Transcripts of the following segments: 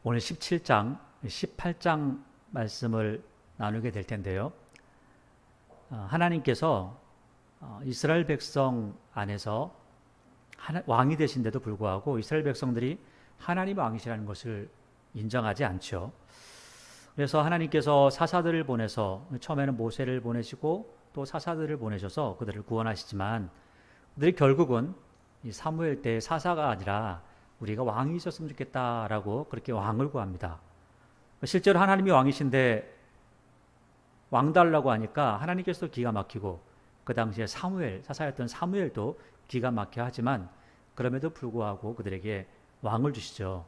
오늘 17장, 18장 말씀을 나누게 될 텐데요. 하나님께서 이스라엘 백성 안에서 왕이 되신데도 불구하고 이스라엘 백성들이 하나님 왕이시라는 것을 인정하지 않죠. 그래서 하나님께서 사사들을 보내서 처음에는 모세를 보내시고 또 사사들을 보내셔서 그들을 구원하시지만 그들이 결국은 이 사무엘 때 사사가 아니라 우리가 왕이 있었으면 좋겠다라고 그렇게 왕을 구합니다. 실제로 하나님이 왕이신데 왕 달라고 하니까 하나님께서도 기가 막히고 그 당시에 사사였던 사무엘도 기가 막혀 하지만 그럼에도 불구하고 그들에게 왕을 주시죠.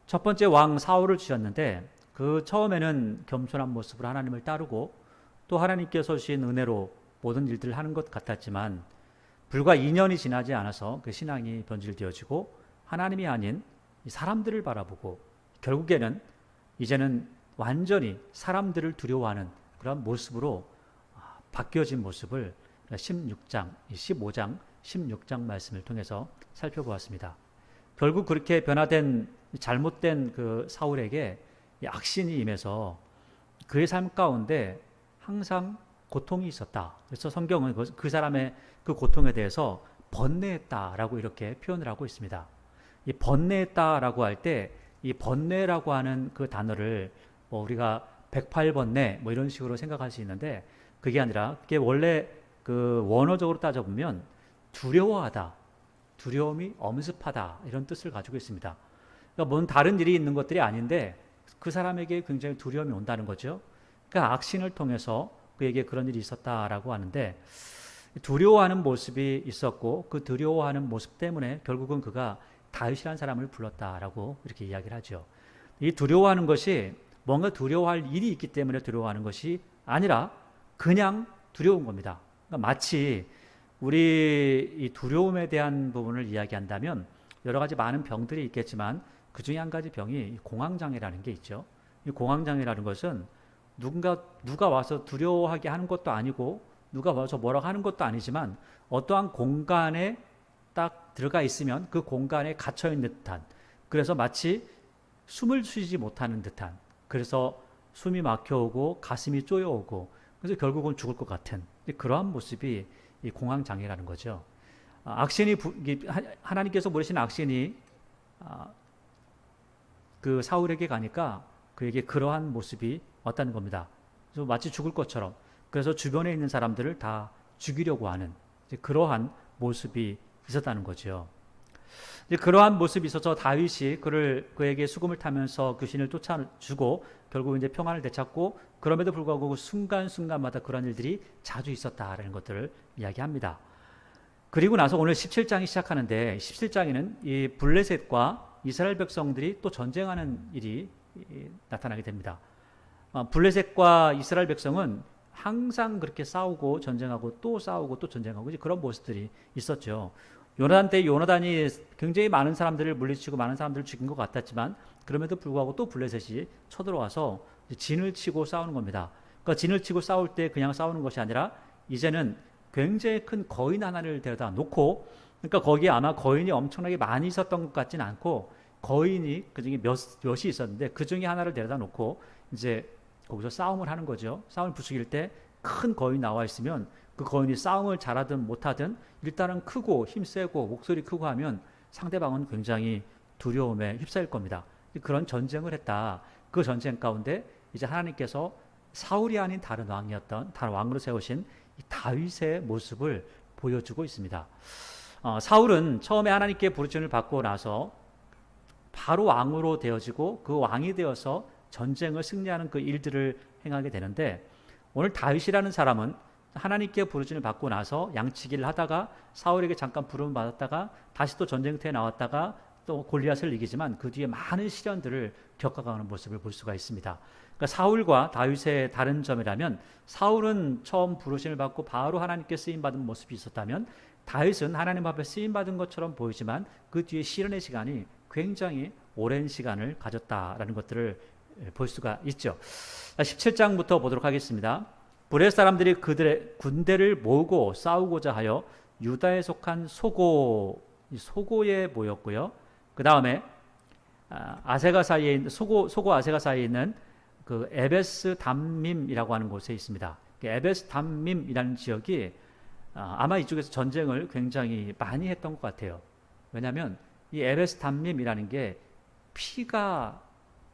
첫 번째 왕 사울을 주셨는데 그 처음에는 겸손한 모습으로 하나님을 따르고 또 하나님께서 주신 은혜로 모든 일들을 하는 것 같았지만 불과 2년이 지나지 않아서 그 신앙이 변질되어지고 하나님이 아닌 사람들을 바라보고 결국에는 이제는 완전히 사람들을 두려워하는 그런 모습으로 바뀌어진 모습을 15장, 16장 말씀을 통해서 살펴보았습니다. 결국 그렇게 변화된 잘못된 그 사울에게 악신이 임해서 그의 삶 가운데 항상 고통이 있었다. 그래서 성경은 그 사람의 그 고통에 대해서 번뇌했다라고 이렇게 표현을 하고 있습니다. 이 번뇌했다라고 할 때 이 번뇌라고 하는 그 단어를 우리가 108번뇌 이런 식으로 생각할 수 있는데 그게 아니라 그게 원래 그 원어적으로 따져보면 두려워하다, 두려움이 엄습하다 이런 뜻을 가지고 있습니다. 그러니까 뭔 다른 일이 있는 것들이 아닌데 그 사람에게 굉장히 두려움이 온다는 거죠. 그러니까 악신을 통해서 그에게 그런 일이 있었다라고 하는데 두려워하는 모습이 있었고 그 두려워하는 모습 때문에 결국은 그가 다윗이라는 사람을 불렀다라고 이렇게 이야기를 하죠. 이 두려워하는 것이 뭔가 두려워할 일이 있기 때문에 두려워하는 것이 아니라 그냥 두려운 겁니다. 그러니까 마치 우리 이 두려움에 대한 부분을 이야기한다면 여러 가지 많은 병들이 있겠지만 그 중에 한 가지 병이 공황장애라는 게 있죠. 이 공황장애라는 것은 누가 와서 두려워하게 하는 것도 아니고 누가 와서 뭐라고 하는 것도 아니지만 어떠한 공간에 딱 들어가 있으면 그 공간에 갇혀 있는 듯한, 그래서 마치 숨을 쉬지 못하는 듯한, 그래서 숨이 막혀오고 가슴이 쪼여오고 그래서 결국은 죽을 것 같은 그러한 모습이 이 공황장애라는 거죠. 악신이 하나님께서 부르신 악신이 그 사울에게 가니까 그에게 그러한 모습이 왔다는 겁니다. 그래서 마치 죽을 것처럼, 그래서 주변에 있는 사람들을 다 죽이려고 하는 그러한 모습이 있었다는 거죠. 그러한 모습이 있어서 다윗이 그에게 수금을 타면서 귀신을 쫓아주고 결국 이제 평안을 되찾고 그럼에도 불구하고 순간순간마다 그런 일들이 자주 있었다라는 것들을 이야기합니다. 그리고 나서 오늘 17장이 시작하는데 17장에는 이 블레셋과 이스라엘 백성들이 또 전쟁하는 일이 나타나게 됩니다. 블레셋과 이스라엘 백성은 항상 그렇게 싸우고 전쟁하고 또 싸우고 또 전쟁하고 그런 모습들이 있었죠. 요나단 때 요나단이 굉장히 많은 사람들을 물리치고 많은 사람들을 죽인 것 같았지만 그럼에도 불구하고 또 블레셋이 쳐들어와서 진을 치고 싸우는 겁니다. 그러니까 진을 치고 싸울 때 그냥 싸우는 것이 아니라 이제는 굉장히 큰 거인 하나를 데려다 놓고, 그러니까 거기에 아마 거인이 엄청나게 많이 있었던 것 같지는 않고 거인이 그중에 몇이 있었는데 그중에 하나를 데려다 놓고 이제 거기서 싸움을 하는 거죠. 싸움을 부추길 때 큰 거인이 나와 있으면 그 거인이 싸움을 잘하든 못하든 일단은 크고 힘세고 목소리 크고 하면 상대방은 굉장히 두려움에 휩싸일 겁니다. 그런 전쟁을 했다. 그 전쟁 가운데 이제 하나님께서 사울이 아닌 다른 왕으로 세우신 이 다윗의 모습을 보여주고 있습니다. 사울은 처음에 하나님께 부르심을 받고 나서 바로 왕으로 되어지고 그 왕이 되어서 전쟁을 승리하는 그 일들을 행하게 되는데 오늘 다윗이라는 사람은 하나님께 부르심을 받고 나서 양치기를 하다가 사울에게 잠깐 부름을 받았다가 다시 또 전쟁터에 나왔다가 또 골리앗을 이기지만 그 뒤에 많은 시련들을 겪어가는 모습을 볼 수가 있습니다. 그러니까 사울과 다윗의 다른 점이라면 사울은 처음 부르심을 받고 바로 하나님께 쓰임받은 모습이 있었다면 다윗은 하나님 앞에 쓰임받은 것처럼 보이지만 그 뒤에 시련의 시간이 굉장히 오랜 시간을 가졌다라는 것들을 볼 수가 있죠. 17장부터 보도록 하겠습니다. 블레셋 사람들이 그들의 군대를 모으고 싸우고자 하여 유다에 속한 소고에 모였고요. 그 다음에 아세가 사이에 있는 소고 아세가 사이에 있는 그 에베스 담밈이라고 하는 곳에 있습니다. 에베스 담밈이라는 지역이 아마 이쪽에서 전쟁을 굉장히 많이 했던 것 같아요. 왜냐하면 이 에베스 담밈이라는 게 피가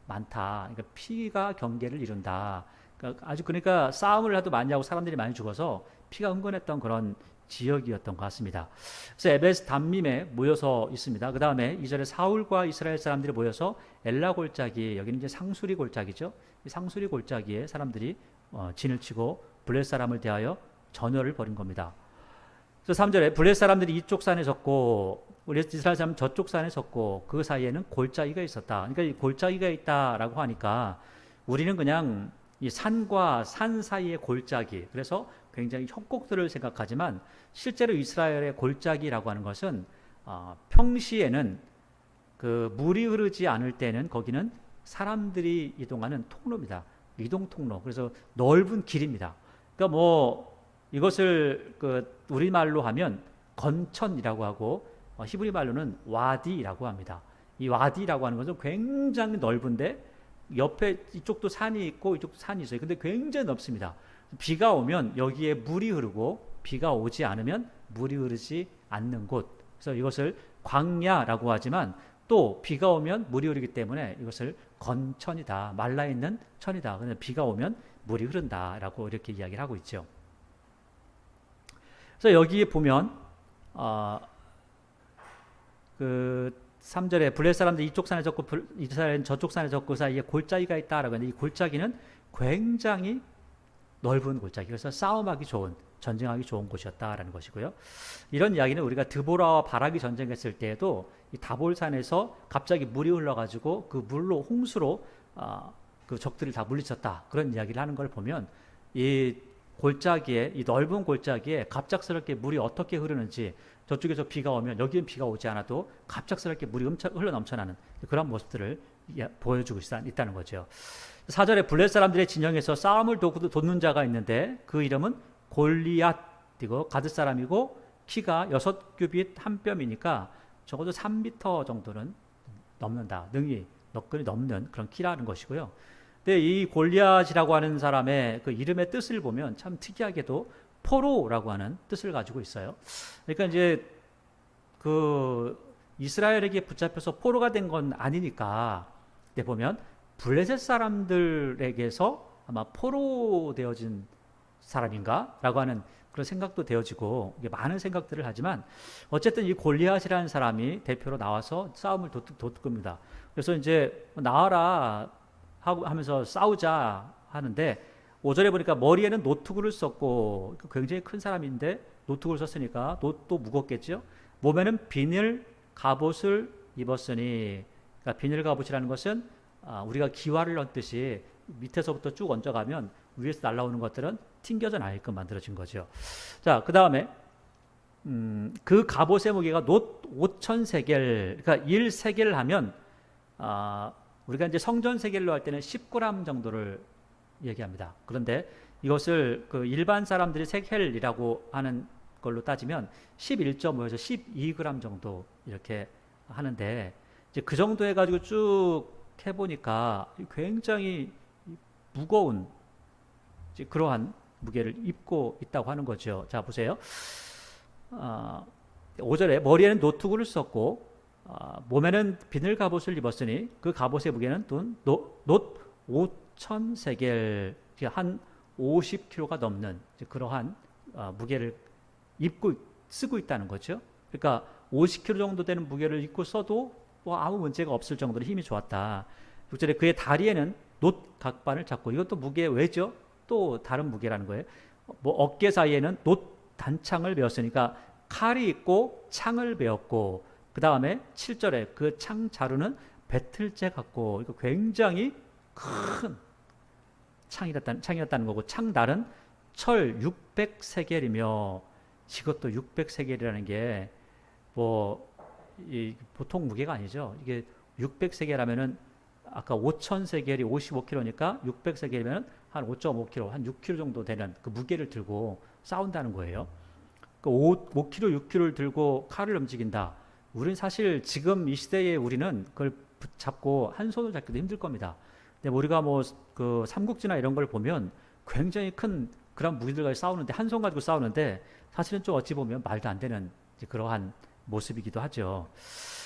많다. 그러니까 피가 경계를 이룬다. 그러니까 싸움을 하도 많이 하고 사람들이 많이 죽어서 피가 흥건했던 그런 지역이었던 것 같습니다. 그래서 에베스 담밈에 모여서 있습니다. 그 다음에 2절에 사울과 이스라엘 사람들이 모여서 엘라 골짜기, 여기는 이제 상수리 골짜기죠. 이 상수리 골짜기에 사람들이 진을 치고 블레 사람을 대하여 전열을 벌인 겁니다. 그래서 3절에 블레 사람들이 이쪽 산에 섰고 우리 이스라엘 사람 저쪽 산에 섰고 그 사이에는 골짜기가 있었다. 그러니까 이 골짜기가 있다라고 하니까 우리는 그냥 이 산과 산 사이의 골짜기, 그래서 굉장히 협곡들을 생각하지만 실제로 이스라엘의 골짜기라고 하는 것은 평시에는 그 물이 흐르지 않을 때는 거기는 사람들이 이동하는 통로입니다. 이동 통로. 그래서 넓은 길입니다. 그러니까 뭐 이것을 그 우리말로 하면 건천이라고 하고 히브리 말로는 와디라고 합니다. 이 와디라고 하는 것은 굉장히 넓은데 옆에 이쪽도 산이 있고 이쪽도 산이 있어요. 근데 굉장히 넓습니다. 비가 오면 여기에 물이 흐르고 비가 오지 않으면 물이 흐르지 않는 곳. 그래서 이것을 광야라고 하지만 또 비가 오면 물이 흐르기 때문에 이것을 건천이다. 말라있는 천이다. 그런데 비가 오면 물이 흐른다라고 이렇게 이야기를 하고 있죠. 그래서 여기 보면 그 3절에 블레 사람들 이쪽 산에 졌고 이스라엘은 저쪽 산에 졌고 그 사이에 골짜기가 있다라고 하는데 이 골짜기는 굉장히 넓은 골짜기, 그래서 싸움하기 좋은, 전쟁하기 좋은 곳이었다라는 것이고요. 이런 이야기는 우리가 드보라와 바락이 전쟁했을 때에도 이 다볼산에서 갑자기 물이 흘러가지고 그 물로 홍수로 그 적들을 다 물리쳤다, 그런 이야기를 하는 걸 보면 이 골짜기에, 이 넓은 골짜기에 갑작스럽게 물이 어떻게 흐르는지, 저쪽에서 비가 오면 여기는 비가 오지 않아도 갑작스럽게 물이 흘러 넘쳐나는 그런 모습들을 보여주고 있다는 거죠. 4절에 블레 사람들의 진영에서 싸움을 돕는 자가 있는데 그 이름은 골리앗이고 가드 사람이고 키가 6규빗 한 뼘이니까 적어도 3m 정도는 넘는다. 능히 너끈히 넘는 그런 키라는 것이고요. 근데 이 골리앗이라고 하는 사람의 그 이름의 뜻을 보면 참 특이하게도 포로라고 하는 뜻을 가지고 있어요. 그러니까 이제 그 이스라엘에게 붙잡혀서 포로가 된 건 아니니까, 근데 보면 블레셋 사람들에게서 아마 포로 되어진 사람인가? 라고 하는 그런 생각도 되어지고, 많은 생각들을 하지만 어쨌든 이 골리앗이라는 사람이 대표로 나와서 싸움을 돕습니다. 그래서 이제 나와라 하면서 싸우자 하는데 5절에 보니까 머리에는 노트구를 썼고, 굉장히 큰 사람인데 노트구를 썼으니까 또 무겁겠죠. 몸에는 비늘 갑옷을 입었으니, 그러니까 비늘 갑옷이라는 것은 우리가 기와를 얹듯이 밑에서부터 쭉 얹어가면 위에서 날라오는 것들은 튕겨져 나게끔 만들어진 거죠. 자, 그 다음에 그 갑옷의 무게가 놋 5,000세겔, 그러니까 1세겔 하면 우리가 이제 성전 세겔로 할 때는 10g 정도를 얘기합니다. 그런데 이것을 그 일반 사람들이 세겔이라고 하는 걸로 따지면 11.5에서 12g 정도 이렇게 하는데, 이제 그 정도 해가지고 쭉 해보니까 굉장히 무거운 그러한 무게를 입고 있다고 하는 거죠. 자, 보세요. 5절에 머리에는 노트구를 썼고 몸에는 비늘 갑옷을 입었으니 그 갑옷의 무게는 놋 5,000세겔, 한 50kg가 넘는 그러한 무게를 쓰고 있다는 거죠. 그러니까 50kg 정도 되는 무게를 입고 써도 뭐 아무 문제가 없을 정도로 힘이 좋았다. 6절에 그의 다리에는 놋 각반을 잡고, 이것도 무게 왜죠? 또 다른 무게라는 거예요. 뭐 어깨 사이에는 놋 단창을 베었으니까 칼이 있고 창을 베었고, 그 다음에 7절에 그 창 자루는 배틀째 같고, 이거 굉장히 큰 창이었다는 거고, 창달은 철 600세겔이며, 이것도 600세겔이라는 게 뭐 보통 무게가 아니죠. 이게 600세겔하면은 아까 5,000세겔이 55kg니까 600세겔이면 한 5.5kg, 한 6kg 정도 되는 그 무게를 들고 싸운다는 거예요. 그 5kg, 6kg를 들고 칼을 움직인다. 우리는 사실 지금 이 시대에 우리는 그걸 잡고 한 손으로 잡기도 힘들 겁니다. 근데 우리가 뭐 그 삼국지나 이런 걸 보면 굉장히 큰 그런 무기들과 싸우는데 한 손 가지고 싸우는데 사실은 좀 어찌 보면 말도 안 되는 그러한 모습이기도 하죠.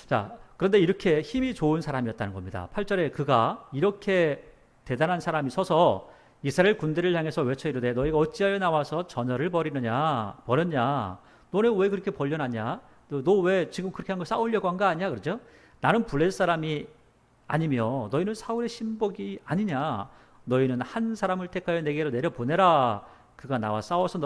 자, 그런데 이렇게 힘이 좋은 사람이었다는 겁니다. 8절에 그가 이렇게 대단한 사람이 서서 이스라엘 군대를 향해서 외쳐 이르되 너희가 어찌하여 나와서 전열을 벌였냐? 너네 왜 그렇게 벌려놨냐? 너 왜 지금 그렇게 한 거 싸우려고 한 거 아니야? 그러죠? 나는 블레셋 사람이 아니며 너희는 사울의 신복이 아니냐? 너희는 한 사람을 택하여 내게로 내려보내라. 그가 나와 싸워서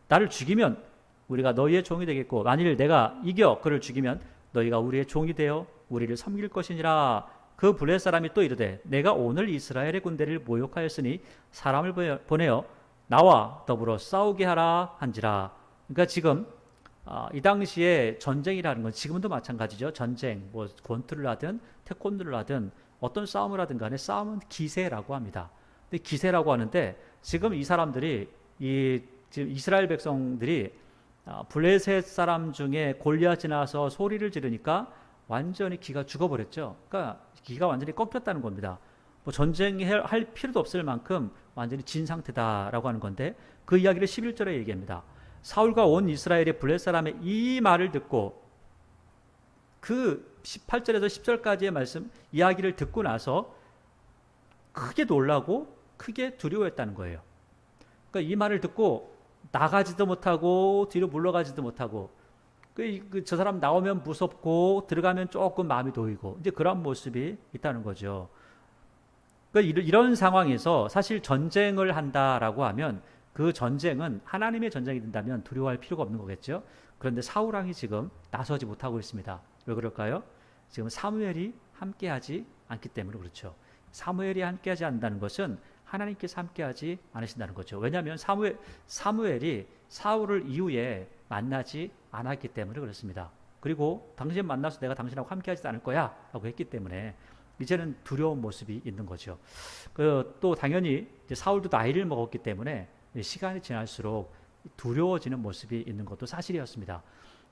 나를 죽이면 우리가 너희의 종이 되겠고 만일 내가 이겨 그를 죽이면 너희가 우리의 종이 되어 우리를 섬길 것이니라. 그 블레셋 사람이 또 이르되 내가 오늘 이스라엘의 군대를 모욕하였으니 사람을 보내어 나와 더불어 싸우게 하라 한지라. 그러니까 지금 이 당시에 전쟁이라는 건 지금도 마찬가지죠. 전쟁, 뭐 권투를 하든 태권도를 하든 어떤 싸움을 하든 간에 싸움은 기세라고 합니다. 근데 기세라고 하는데 지금 이 사람들이 지금 이스라엘 백성들이 블레셋 사람 중에 골리앗이 나와서 소리를 지르니까 완전히 기가 죽어버렸죠. 그러니까 기가 완전히 꺾였다는 겁니다. 뭐 전쟁할 필요도 없을 만큼 완전히 진 상태다라고 하는 건데 그 이야기를 11절에 얘기합니다. 사울과 온 이스라엘의 블레셋 사람의 이 말을 듣고 그 18절에서 10절까지의 말씀 이야기를 듣고 나서 크게 놀라고 크게 두려워했다는 거예요. 그러니까 이 말을 듣고 나가지도 못하고 뒤로 물러가지도 못하고 저 사람 나오면 무섭고 들어가면 조금 마음이 놓이고 이제 그런 모습이 있다는 거죠. 그러니까 이런 상황에서 사실 전쟁을 한다라고 하면 그 전쟁은 하나님의 전쟁이 된다면 두려워할 필요가 없는 거겠죠. 그런데 사울 왕이 지금 나서지 못하고 있습니다. 왜 그럴까요? 지금 사무엘이 함께하지 않기 때문에 그렇죠. 사무엘이 함께하지 않는다는 것은 하나님께서 함께하지 않으신다는 거죠. 왜냐하면 사무엘이 사울을 이후에 만나지 않았기 때문에 그렇습니다. 그리고 당신 만나서 내가 당신하고 함께하지 않을 거야 라고 했기 때문에 이제는 두려운 모습이 있는 거죠. 또 당연히 이제 사울도 나이를 먹었기 때문에 시간이 지날수록 두려워지는 모습이 있는 것도 사실이었습니다.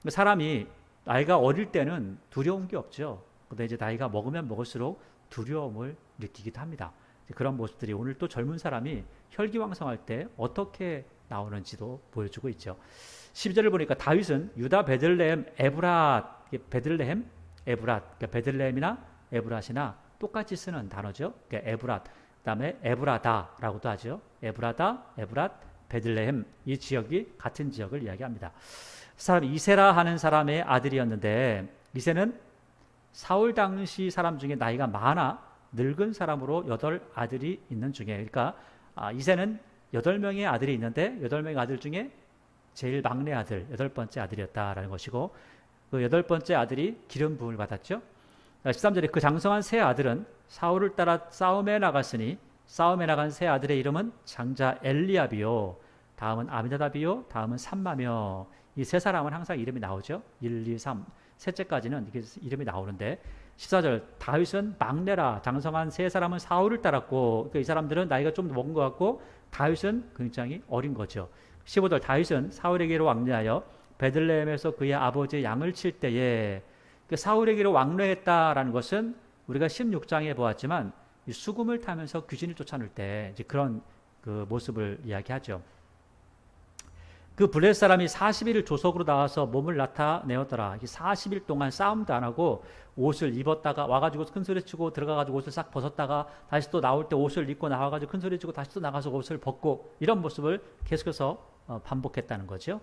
사람이 나이가 어릴 때는 두려운 게 없죠. 근데 이제 나이가 먹으면 먹을수록 두려움을 느끼기도 합니다. 그런 모습들이 오늘 또 젊은 사람이 혈기왕성할 때 어떻게 나오는지도 보여주고 있죠. 12절을 보니까 다윗은 유다 베들레헴 에브랏, 그러니까 베들레헴이나 에브랏이나 똑같이 쓰는 단어죠. 그러니까 에브랏, 그다음에 에브라다라고도 하죠. 에브랏, 베들레헴 이 지역이 같은 지역을 이야기합니다. 사람 이세라 하는 사람의 아들이었는데 이세는 사울 당시 사람 중에 나이가 많아 늙은 사람으로 8 아들이 있는 중에 그러니까 이세는 8명의 아들이 있는데 8명의 아들 중에 제일 막내 아들 8번째 아들이었다라는 것이고 그 8번째 아들이 기름 부음을 받았죠. 13절에 그 장성한 세 아들은 사울을 따라 싸움에 나갔으니 싸움에 나간 세 아들의 이름은 장자 엘리압이요 다음은 아미나답이요 다음은 삼마며 이 세 사람은 항상 이름이 나오죠. 1, 2, 3 셋째까지는 이게 이름이 나오는데 14절 다윗은 막내라 장성한 세 사람은 사울을 따랐고 그러니까 이 사람들은 나이가 좀 먹은 것 같고 다윗은 굉장히 어린 거죠. 15절 다윗은 사울에게로 왕래하여 베들레헴에서 그의 아버지의 양을 칠 때에 사울에게로 왕래했다라는 것은 우리가 16장에 보았지만 수금을 타면서 귀신을 쫓아낼 때 이제 그런 그 모습을 이야기하죠. 그 블레셋 사람이 40일을 조석으로 나와서 몸을 나타내었더라. 40일 동안 싸움도 안 하고 옷을 입었다가 와가지고 큰 소리 치고 들어가가지고 옷을 싹 벗었다가 다시 또 나올 때 옷을 입고 나와가지고 큰 소리 치고 다시 또 나가서 옷을 벗고 이런 모습을 계속해서 반복했다는 거죠.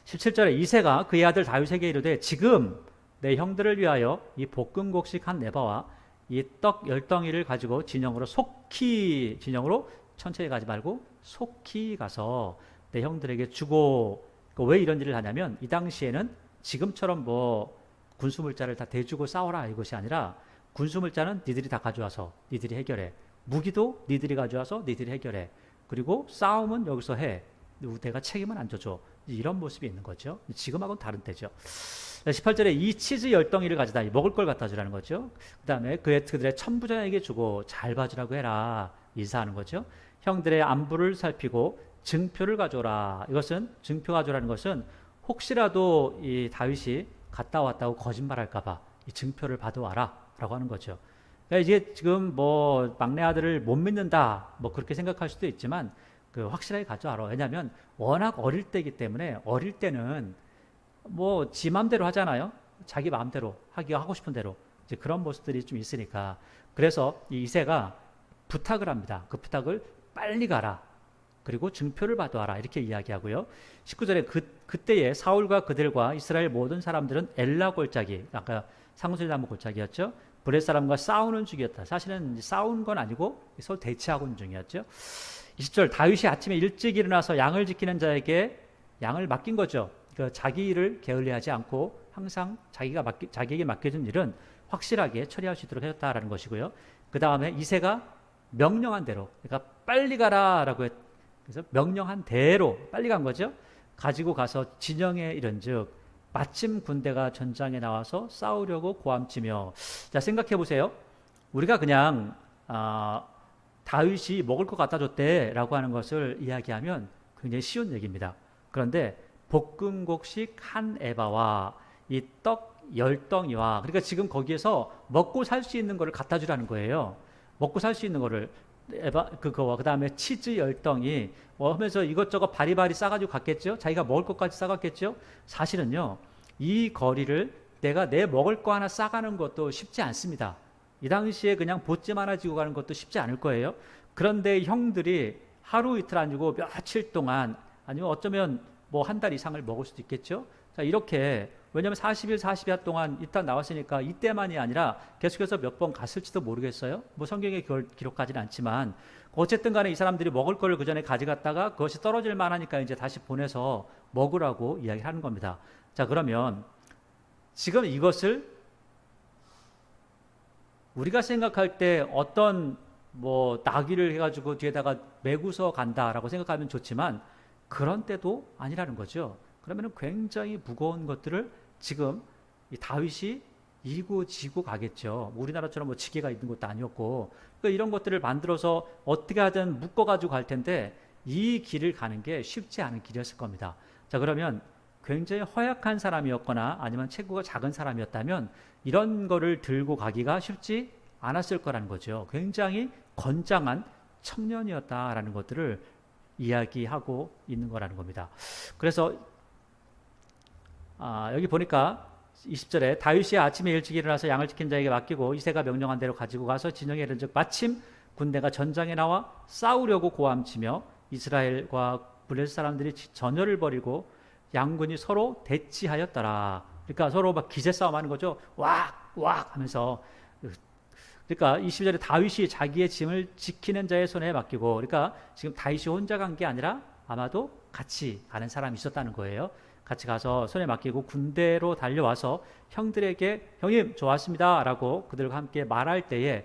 17절에 이새가 그의 아들 다윗에게 이르되 지금 내 형들을 위하여 이 볶음곡식 한 네바와 이 떡 10덩이를 가지고 진영으로 천천히 가지 말고 속히 가서 내 형들에게 주고 왜 이런 일을 하냐면 이 당시에는 지금처럼 뭐 군수물자를 다 대주고 싸워라 이것이 아니라 군수물자는 니들이 다 가져와서 니들이 해결해 무기도 니들이 가져와서 니들이 해결해 그리고 싸움은 여기서 해 내가 책임은 안 져줘 이런 모습이 있는 거죠. 지금하고는 다른 때죠. 18절에 이 치즈 10덩이를 가져다 먹을 걸 갖다 주라는 거죠. 그 다음에 그들의 천부장에게 주고 잘 봐주라고 해라 인사하는 거죠. 형들의 안부를 살피고 증표를 가져라. 이것은 증표 가져라는 것은 혹시라도 이 다윗이 갔다 왔다고 거짓말할까봐 이 증표를 받아와라 라고 하는 거죠. 그러니까 이게 지금 뭐 막내 아들을 못 믿는다 뭐 그렇게 생각할 수도 있지만 그 확실하게 가져 알아. 왜냐하면 워낙 어릴 때이기 때문에 어릴 때는 뭐 지 마음대로 하잖아요. 자기 마음대로 하기가 하고 싶은 대로 이제 그런 모습들이 좀 있으니까 그래서 이 이새가 부탁을 합니다. 그 부탁을 빨리 가라. 그리고 증표를 받아와라. 이렇게 이야기하고요. 19절에 그때에 사울과 그들과 이스라엘 모든 사람들은 엘라 골짜기, 아까 상수리나무 골짜기였죠. 브렛 사람과 싸우는 중이었다. 사실은 싸운 건 아니고 서로 대치하고 있는 중이었죠. 20절 다윗이 아침에 일찍 일어나서 양을 지키는 자에게 양을 맡긴 거죠. 그 자기 일을 게을리하지 않고 항상 자기에게 맡겨진 일은 확실하게 처리할 수 있도록 해줬다라는 것이고요. 그 다음에 이새가 명령한 대로, 그러니까 빨리 가라라고 그래서 명령한 대로 빨리 간 거죠. 가지고 가서 진영에 이른즉 마침 군대가 전장에 나와서 싸우려고 고함치며. 자, 생각해 보세요. 우리가 그냥 다윗이 먹을 것 갖다 줬대라고 하는 것을 이야기하면 굉장히 쉬운 얘기입니다. 그런데 볶음곡식 한 에바와 이 떡 10덩이와, 그러니까 지금 거기에서 먹고 살 수 있는 거를 갖다 주라는 거예요. 먹고 살 수 있는 거를 그거와 그 다음에 치즈 10덩이 뭐 하면서 이것저것 바리바리 싸가지고 갔겠죠. 자기가 먹을 것까지 싸갔겠죠. 사실은요, 이 거리를 내가 내 먹을 거 하나 싸가는 것도 쉽지 않습니다. 이 당시에 그냥 보찜 하나 지고 가는 것도 쉽지 않을 거예요. 그런데 형들이 하루 이틀 아니고 며칠 동안, 아니면 어쩌면 뭐 한 달 이상을 먹을 수도 있겠죠. 자, 이렇게, 왜냐하면 40일, 40일 동안 일단 나왔으니까 이때만이 아니라 계속해서 몇 번 갔을지도 모르겠어요. 뭐 성경에 기록하지는 않지만 어쨌든 간에 이 사람들이 먹을 거를 그 전에 가져갔다가 그것이 떨어질 만하니까 이제 다시 보내서 먹으라고 이야기하는 겁니다. 자, 그러면 지금 이것을 우리가 생각할 때 어떤 뭐 나귀를 해가지고 뒤에다가 메고서 간다라고 생각하면 좋지만 그런 때도 아니라는 거죠. 그러면 굉장히 무거운 것들을 지금 이 다윗이 이고 지고 가겠죠. 우리나라처럼 뭐 지게가 있는 것도 아니었고, 그러니까 이런 것들을 만들어서 어떻게 하든 묶어가지고 갈 텐데 이 길을 가는 게 쉽지 않은 길이었을 겁니다. 자, 그러면 굉장히 허약한 사람이었거나 아니면 체구가 작은 사람이었다면 이런 거를 들고 가기가 쉽지 않았을 거라는 거죠. 굉장히 건장한 청년이었다라는 것들을 이야기하고 있는 거라는 겁니다. 그래서 여기 보니까 20절에 다윗이 아침에 일찍 일어나서 양을 지킨 자에게 맡기고 이새가 명령한 대로 가지고 가서 진영에 이른즉 마침 군대가 전장에 나와 싸우려고 고함치며 이스라엘과 블레셋 사람들이 전열을 벌이고 양군이 서로 대치하였더라. 그러니까 서로 막 기세 싸움하는 거죠. 왁왁 하면서. 그러니까 22절에 다윗이 자기의 짐을 지키는 자의 손에 맡기고, 그러니까 지금 다윗이 혼자 간 게 아니라 아마도 같이 가는 사람이 있었다는 거예요. 같이 가서 손에 맡기고 군대로 달려와서 형들에게 형님 좋았습니다 라고 그들과 함께 말할 때에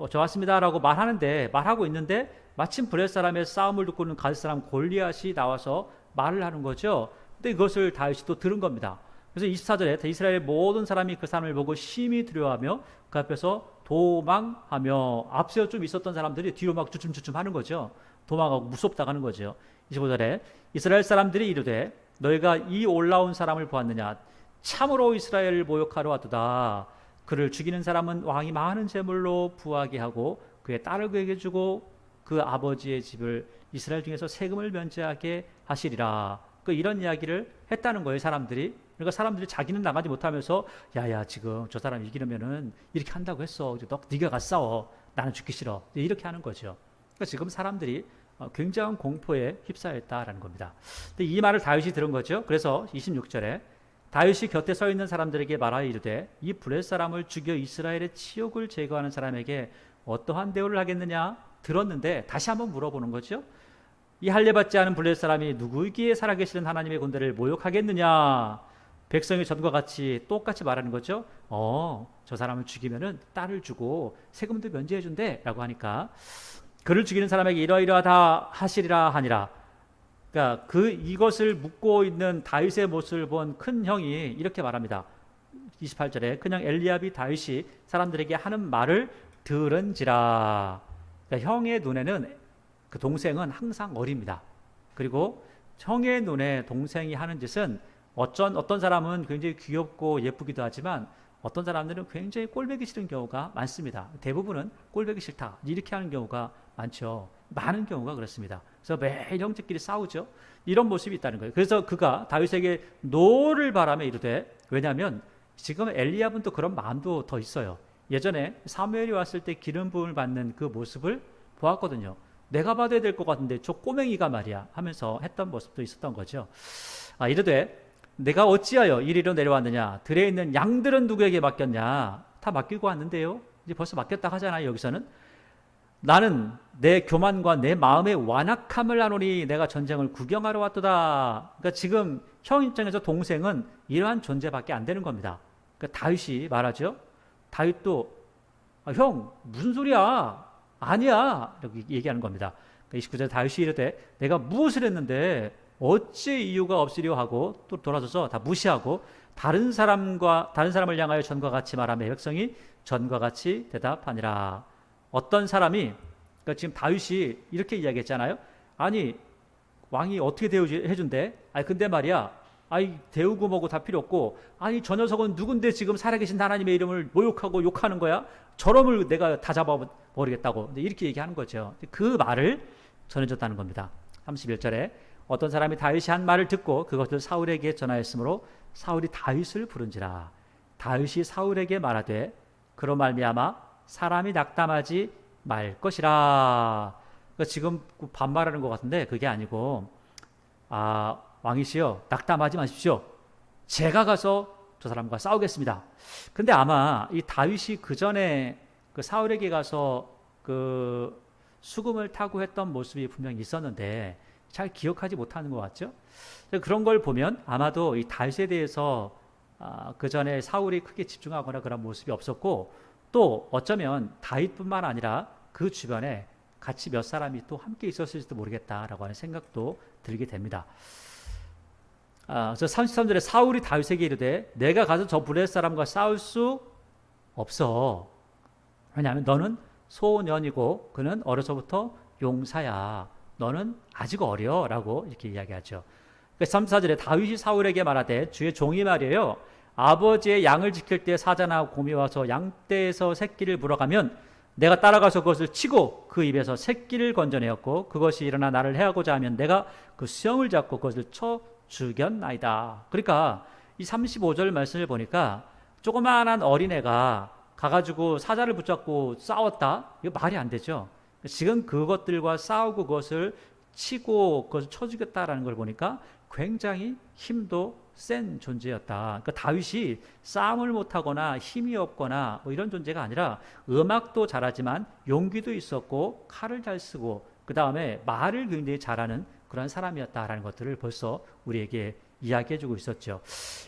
좋았습니다 라고 말하고 있는데 마침 블레셋 사람의 싸움을 듣고 있는 가드 사람 골리앗이 나와서 말을 하는 거죠. 근데 이것을 다윗이 또 들은 겁니다. 그래서 24절에 이스라엘 모든 사람이 그 사람을 보고 심히 두려워하며 그 앞에서 도망하며, 앞서 좀 있었던 사람들이 뒤로 막 주춤주춤 하는 거죠. 도망하고 무섭다 하는 거죠. 25절에 이스라엘 사람들이 이르되 너희가 이 올라온 사람을 보았느냐? 참으로 이스라엘을 모욕하러 왔도다. 그를 죽이는 사람은 왕이 많은 재물로 부하게 하고 그의 딸을 그에게 주고 그 아버지의 집을 이스라엘 중에서 세금을 면제하게 하시리라. 이런 이야기를 했다는 거예요, 사람들이. 그러니까 사람들이 자기는 나가지 못하면서 야야 지금 저 사람 이기려면은 이렇게 한다고 했어. 네가 가서 싸워. 나는 죽기 싫어. 이렇게 하는 거죠. 그러니까 지금 사람들이 굉장한 공포에 휩싸였다라는 겁니다. 근데 이 말을 다윗이 들은 거죠. 그래서 26절에 다윗이 곁에 서 있는 사람들에게 말하여 이르되 이 블레셋 사람을 죽여 이스라엘의 치욕을 제거하는 사람에게 어떠한 대우를 하겠느냐 들었는데 다시 한번 물어보는 거죠. 이 할례받지 않은 블레셋 사람이 누구이기에 살아계시는 하나님의 군대를 모욕하겠느냐. 백성이 전과 같이 똑같이 말하는 거죠. 저 사람을 죽이면은 딸을 주고 세금도 면제해 준대 라고 하니까 그를 죽이는 사람에게 이러이러하다 하시리라 하니라. 그러니까 이것을 묻고 있는 다윗의 모습을 본 큰 형이 이렇게 말합니다. 28절에 그냥 엘리압이 다윗이 사람들에게 하는 말을 들은지라. 그러니까 형의 눈에는 그 동생은 항상 어립니다. 그리고 형의 눈에 동생이 하는 짓은 어떤 사람은 굉장히 귀엽고 예쁘기도 하지만 어떤 사람들은 굉장히 꼴보기 싫은 경우가 많습니다. 대부분은 꼴보기 싫다 이렇게 하는 경우가 많죠. 많은 경우가 그렇습니다. 그래서 매일 형제끼리 싸우죠. 이런 모습이 있다는 거예요. 그래서 그가 다윗에게 노를 바라며 이르되, 왜냐하면 지금 엘리압은 또 그런 마음도 더 있어요. 예전에 사무엘이 왔을 때 기름 부음을 받는 그 모습을 보았거든요. 내가 받아야 될 것 같은데 저 꼬맹이가 말이야 하면서 했던 모습도 있었던 거죠. 이르되 내가 어찌하여 이리로 내려왔느냐, 들에 있는 양들은 누구에게 맡겼냐, 다 맡기고 왔는데요. 이제 벌써 맡겼다 하잖아요. 여기서는 나는 내 교만과 내 마음의 완악함을 아노니 내가 전쟁을 구경하러 왔도다. 그러니까 지금 형 입장에서 동생은 이러한 존재밖에 안 되는 겁니다. 그러니까 다윗이 말하죠. 다윗도 형 무슨 소리야, 아니야 이렇게 얘기하는 겁니다. 29절 다윗이 이르되 내가 무엇을 했는데 어찌 이유가 없으려 하고, 또 돌아서서 다 무시하고 다른 사람을 향하여 전과 같이 말하며 백성이 전과 같이 대답하니라. 어떤 사람이, 그러니까 지금 다윗이 이렇게 이야기했잖아요. 아니 왕이 어떻게 대우해준대? 아니 근데 말이야, 아니 대우고 뭐고 다 필요 없고, 아니 저 녀석은 누군데 지금 살아계신 하나님의 이름을 모욕하고 욕하는 거야? 저놈을 내가 다 잡아버리겠다고 이렇게 얘기하는 거죠. 그 말을 전해줬다는 겁니다. 31절에 어떤 사람이 다윗이 한 말을 듣고 그것을 사울에게 전하였으므로 사울이 다윗을 부른지라. 다윗이 사울에게 말하되 그로 말미암아 사람이 낙담하지 말 것이라. 그러니까 지금 반말하는 것 같은데 그게 아니고, 왕이시여 낙담하지 마십시오. 제가 가서 저 사람과 싸우겠습니다. 근데 아마 이 다윗이 그 전에 그 사울에게 가서 그 수금을 타고 했던 모습이 분명히 있었는데 잘 기억하지 못하는 것 같죠? 그런 걸 보면 아마도 이 다윗에 대해서 그 전에 사울이 크게 집중하거나 그런 모습이 없었고, 또 어쩌면 다윗뿐만 아니라 그 주변에 같이 몇 사람이 또 함께 있었을지도 모르겠다라고 하는 생각도 들게 됩니다. 그래서 33절에 사울이 다윗에게 이르되 내가 가서 저 블레셋 사람과 싸울 수 없어. 왜냐하면 너는 소년이고 그는 어려서부터 용사야. 너는 아직 어려 라고 이렇게 이야기하죠. 34절에 다윗이 사울에게 말하되 주의 종이 말이에요. 아버지의 양을 지킬 때 사자나 곰이 와서 양떼에서 새끼를 물어가면 내가 따라가서 그것을 치고 그 입에서 새끼를 건져내었고, 그것이 일어나 나를 해하고자 하면 내가 그 수염을 잡고 그것을 쳐 죽였나이다. 그러니까 이 35절 말씀을 보니까 조그마한 어린애가 가가지고 사자를 붙잡고 싸웠다? 이거 말이 안 되죠. 지금 그것들과 싸우고 그것을 치고 그것을 쳐주겠다라는 걸 보니까 굉장히 힘도 센 존재였다. 그러니까 다윗이 싸움을 못하거나 힘이 없거나 뭐 이런 존재가 아니라 음악도 잘하지만 용기도 있었고 칼을 잘 쓰고 그 다음에 말을 굉장히 잘하는 그런 사람이었다라는 것들을 벌써 우리에게 이야기해주고 있었죠.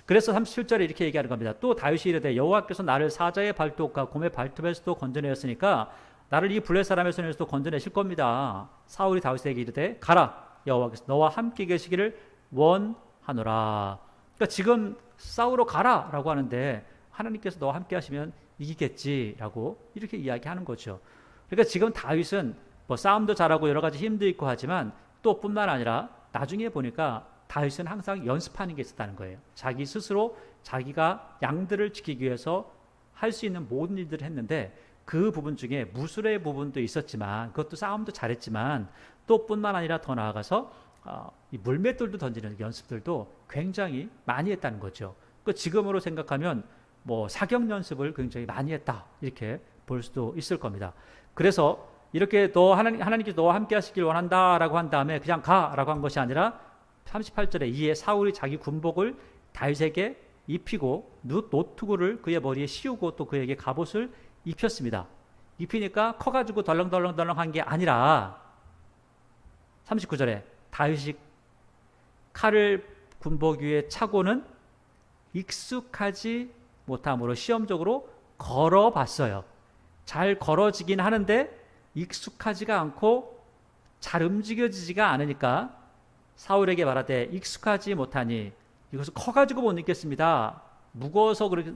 그래서 37절에 이렇게 얘기하는 겁니다. 또 다윗이 이르되 여호와께서 나를 사자의 발톱과 곰의 발톱에서도 건져내었으니까 나를 이 블레셋 사람의 손에서도 건져내실 겁니다. 사울이 다윗에게 이르되 가라, 여호와께서 너와 함께 계시기를 원하노라. 그러니까 지금 싸우러 가라라고 하는데 하나님께서 너와 함께 하시면 이기겠지라고 이렇게 이야기하는 거죠. 그러니까 지금 다윗은 뭐 싸움도 잘하고 여러 가지 힘도 있고 하지만 또 뿐만 아니라 나중에 보니까 다윗은 항상 연습하는 게 있었다는 거예요. 자기 스스로 자기가 양들을 지키기 위해서 할 수 있는 모든 일들을 했는데 그 부분 중에 무술의 부분도 있었지만 그것도 싸움도 잘했지만 또 뿐만 아니라 더 나아가서 이 물맷돌도 던지는 연습들도 굉장히 많이 했다는 거죠. 그 지금으로 생각하면 뭐 사격 연습을 굉장히 많이 했다 이렇게 볼 수도 있을 겁니다. 그래서 이렇게 하나님께서 너와 함께 하시길 원한다라고 한 다음에 그냥 가라고 한 것이 아니라 38절에 이에 사울이 자기 군복을 다윗에게 입히고 노트구를 그의 머리에 씌우고 또 그에게 갑옷을 입혔습니다. 입히니까 커가지고 덜렁덜렁한 게 아니라 39절에 다윗이 칼을 군복 위에 차고는 익숙하지 못함으로 시험적으로 걸어봤어요. 잘 걸어지긴 하는데 익숙하지가 않고 잘 움직여지지가 않으니까 사울에게 말하되 익숙하지 못하니 이것을 커가지고 못 입겠습니다. 무거워서 그러기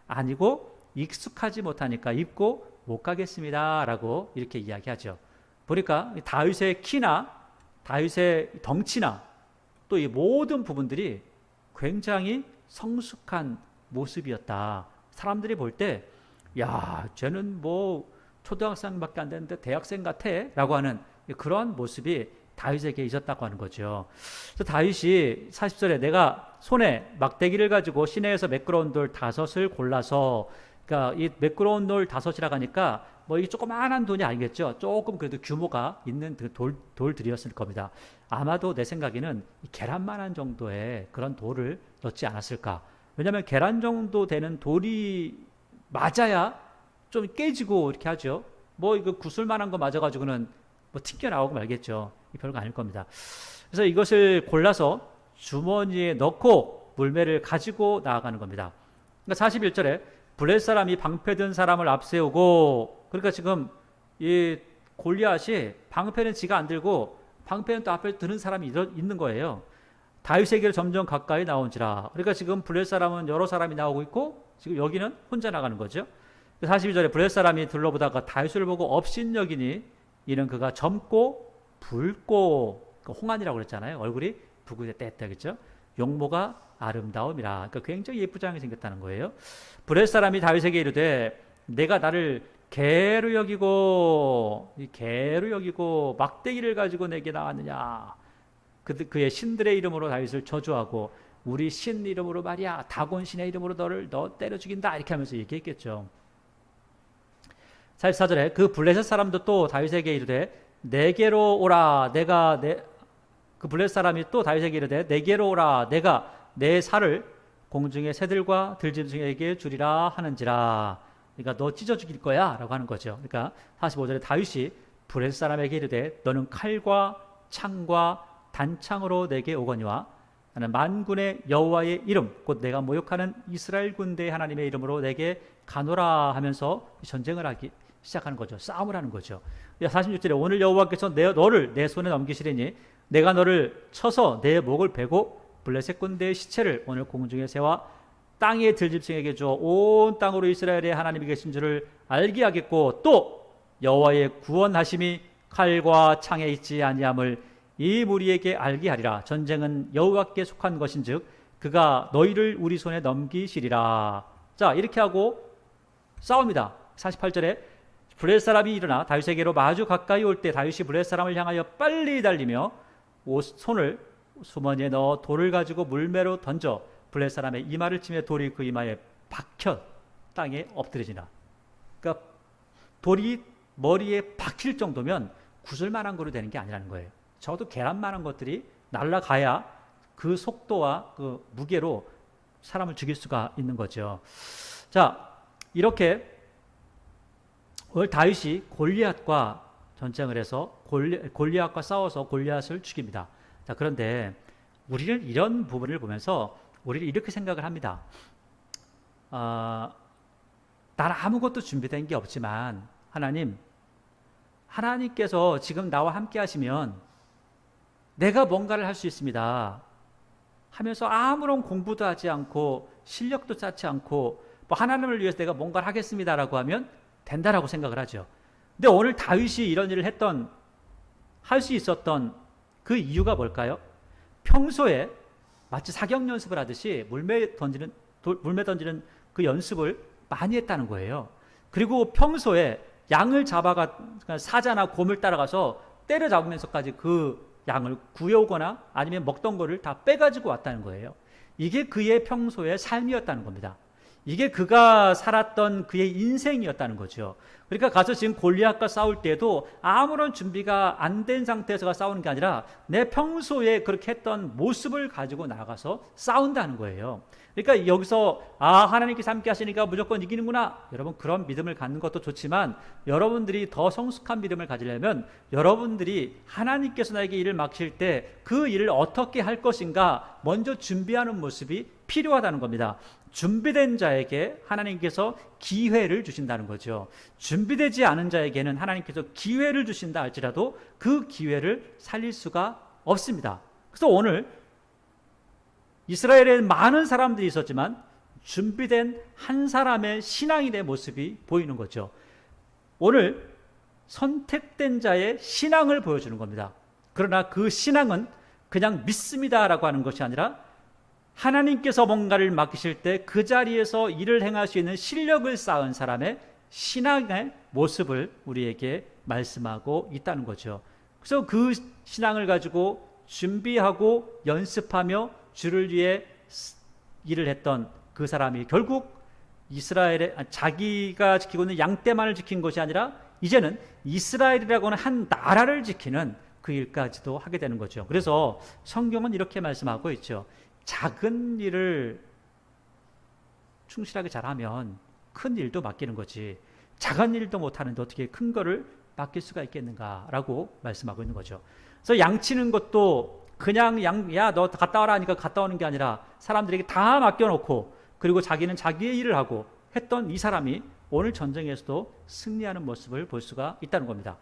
아니고 익숙하지 못하니까 입고 못 가겠습니다 라고 이렇게 이야기하죠. 보니까 다윗의 키나 다윗의 덩치나 또 이 모든 부분들이 굉장히 성숙한 모습이었다. 사람들이 볼 때, 야, 쟤는 뭐 초등학생밖에 안 되는데 대학생 같아 라고 하는 그런 모습이 다윗에게 있었다고 하는 거죠. 그래서 다윗이 40절에 내가 손에 막대기를 가지고 시내에서 매끄러운 돌 5을 골라서, 그러니까 이 매끄러운 돌 5이라고 하니까 뭐 이 조그마한 돈이 아니겠죠. 조금 그래도 규모가 있는 그 돌들이었을 겁니다. 아마도 내 생각에는 계란만한 정도의 그런 돌을 넣지 않았을까. 왜냐하면 계란 정도 되는 돌이 맞아야 좀 깨지고 이렇게 하죠. 뭐 이거 구슬만한 거 맞아가지고는 뭐 튕겨 나오고 말겠죠. 별거 아닐 겁니다. 그래서 이것을 골라서 주머니에 넣고 물매를 가지고 나아가는 겁니다. 그러니까 41절에 블레셋 사람이 방패든 사람을 앞세우고, 그러니까 지금 이 골리앗이 방패는 지가 안 들고 방패는 또 앞에 드는 사람이 있는 거예요. 다윗에게로 점점 가까이 나온지라. 그러니까 지금 블레셋 사람은 여러 사람이 나오고 있고 지금 여기는 혼자 나가는 거죠. 42절에 블레셋 사람이 둘러보다가 다윗을 보고 업신여기니 이는 그가 젊고 붉고, 홍안이라고 그랬잖아요. 얼굴이 붉게 뗐다겠죠. 용모가 아름다움이라. 그러니까 굉장히 예쁘장하게 생겼다는 거예요. 블레셋 사람이 다윗에게 이르되 내가 나를 개로 여기고 막대기를 가지고 내게 나왔느냐. 그의 신들의 이름으로 다윗을 저주하고 우리 신 이름으로 말이야, 다곤 신의 이름으로 너 때려 죽인다 이렇게 하면서 얘기했겠죠. 44절에 그 블레셋 사람도 또 다윗에게 이르되 내게로 오라. 그 블레셋 사람이 또 다윗에게 이르되 내게로 오라. 내가 내 살을 공중의 새들과 들짐승에게 주리라 하는지라. 그러니까 너 찢어 죽일 거야 라고 하는 거죠. 그러니까 45절에 다윗이 블레셋 사람에게 이르되 너는 칼과 창과 단창으로 내게 오거니와 나는 만군의 여호와의 이름 곧 내가 모욕하는 이스라엘 군대의 하나님의 이름으로 내게 가노라 하면서 전쟁을 하기 시작하는 거죠. 싸움을 하는 거죠. 46절에 오늘 여호와께서 너를 내 손에 넘기시리니 내가 너를 쳐서 내 목을 베고 블레셋 군대의 시체를 오늘 공중의 새와 땅의 들짐승에게 주어 온 땅으로 이스라엘의 하나님이 계신 줄을 알게 하겠고 또 여호와의 구원하심이 칼과 창에 있지 아니함을 이 무리에게 알게 하리라. 전쟁은 여호와께 속한 것인즉 그가 너희를 우리 손에 넘기시리라. 자, 이렇게 하고 싸웁니다. 48절에 블레셋 사람이 일어나 다윗에게로 마주 가까이 올 때 다윗이 블레셋 사람을 향하여 빨리 달리며 손을 수머니에 넣어 돌을 가지고 물매로 던져 블레셋 사람의 이마를 치며 돌이 그 이마에 박혀 땅에 엎드려지나. 그러니까 돌이 머리에 박힐 정도면 구슬만한 거로 되는 게 아니라는 거예요. 적어도 계란만한 것들이 날아가야 그 속도와 그 무게로 사람을 죽일 수가 있는 거죠. 자, 이렇게 오늘 다윗이 골리앗과 전쟁을 해서 골리앗과 싸워서 골리앗을 죽입니다. 자, 그런데 우리는 이런 부분을 보면서 우리는 이렇게 생각을 합니다. 나는 아무것도 준비된 게 없지만 하나님께서 지금 나와 함께 하시면 내가 뭔가를 할 수 있습니다 하면서 아무런 공부도 하지 않고 실력도 쌓지 않고 뭐 하나님을 위해서 내가 뭔가를 하겠습니다라고 하면 된다라고 생각을 하죠. 근데 오늘 다윗이 이런 일을 할 수 있었던 그 이유가 뭘까요? 평소에 마치 사격 연습을 하듯이 물매 던지는 그 연습을 많이 했다는 거예요. 그리고 평소에 양을 잡아가 사자나 곰을 따라가서 때려잡으면서까지 그 양을 구해오거나 아니면 먹던 거를 다 빼가지고 왔다는 거예요. 이게 그의 평소의 삶이었다는 겁니다. 이게 그가 살았던 그의 인생이었다는 거죠. 그러니까 가서 지금 골리앗과 싸울 때도 아무런 준비가 안 된 상태에서 싸우는 게 아니라 내 평소에 그렇게 했던 모습을 가지고 나가서 싸운다는 거예요. 그러니까 여기서 하나님께서 함께 하시니까 무조건 이기는구나. 여러분 그런 믿음을 갖는 것도 좋지만 여러분들이 더 성숙한 믿음을 가지려면 여러분들이 하나님께서 나에게 일을 맡길 때 그 일을 어떻게 할 것인가 먼저 준비하는 모습이 필요하다는 겁니다. 준비된 자에게 하나님께서 기회를 주신다는 거죠. 준비되지 않은 자에게는 하나님께서 기회를 주신다 할지라도 그 기회를 살릴 수가 없습니다. 그래서 오늘 이스라엘에 많은 사람들이 있었지만 준비된 한 사람의 신앙인의 모습이 보이는 거죠. 오늘 선택된 자의 신앙을 보여주는 겁니다. 그러나 그 신앙은 그냥 믿습니다라고 하는 것이 아니라 하나님께서 뭔가를 맡기실 때 그 자리에서 일을 행할 수 있는 실력을 쌓은 사람의 신앙의 모습을 우리에게 말씀하고 있다는 거죠. 그래서 그 신앙을 가지고 준비하고 연습하며 주를 위해 일을 했던 그 사람이 결국 이스라엘의 자기가 지키고 있는 양떼만을 지킨 것이 아니라 이제는 이스라엘이라고 하는 한 나라를 지키는 그 일까지도 하게 되는 거죠. 그래서 성경은 이렇게 말씀하고 있죠. 작은 일을 충실하게 잘하면 큰 일도 맡기는 거지, 작은 일도 못하는데 어떻게 큰 거를 맡길 수가 있겠는가라고 말씀하고 있는 거죠. 그래서 양치는 것도 그냥 야 너 갔다 와라 하니까 갔다 오는 게 아니라 사람들에게 다 맡겨놓고 그리고 자기는 자기의 일을 하고 했던 이 사람이 오늘 전쟁에서도 승리하는 모습을 볼 수가 있다는 겁니다.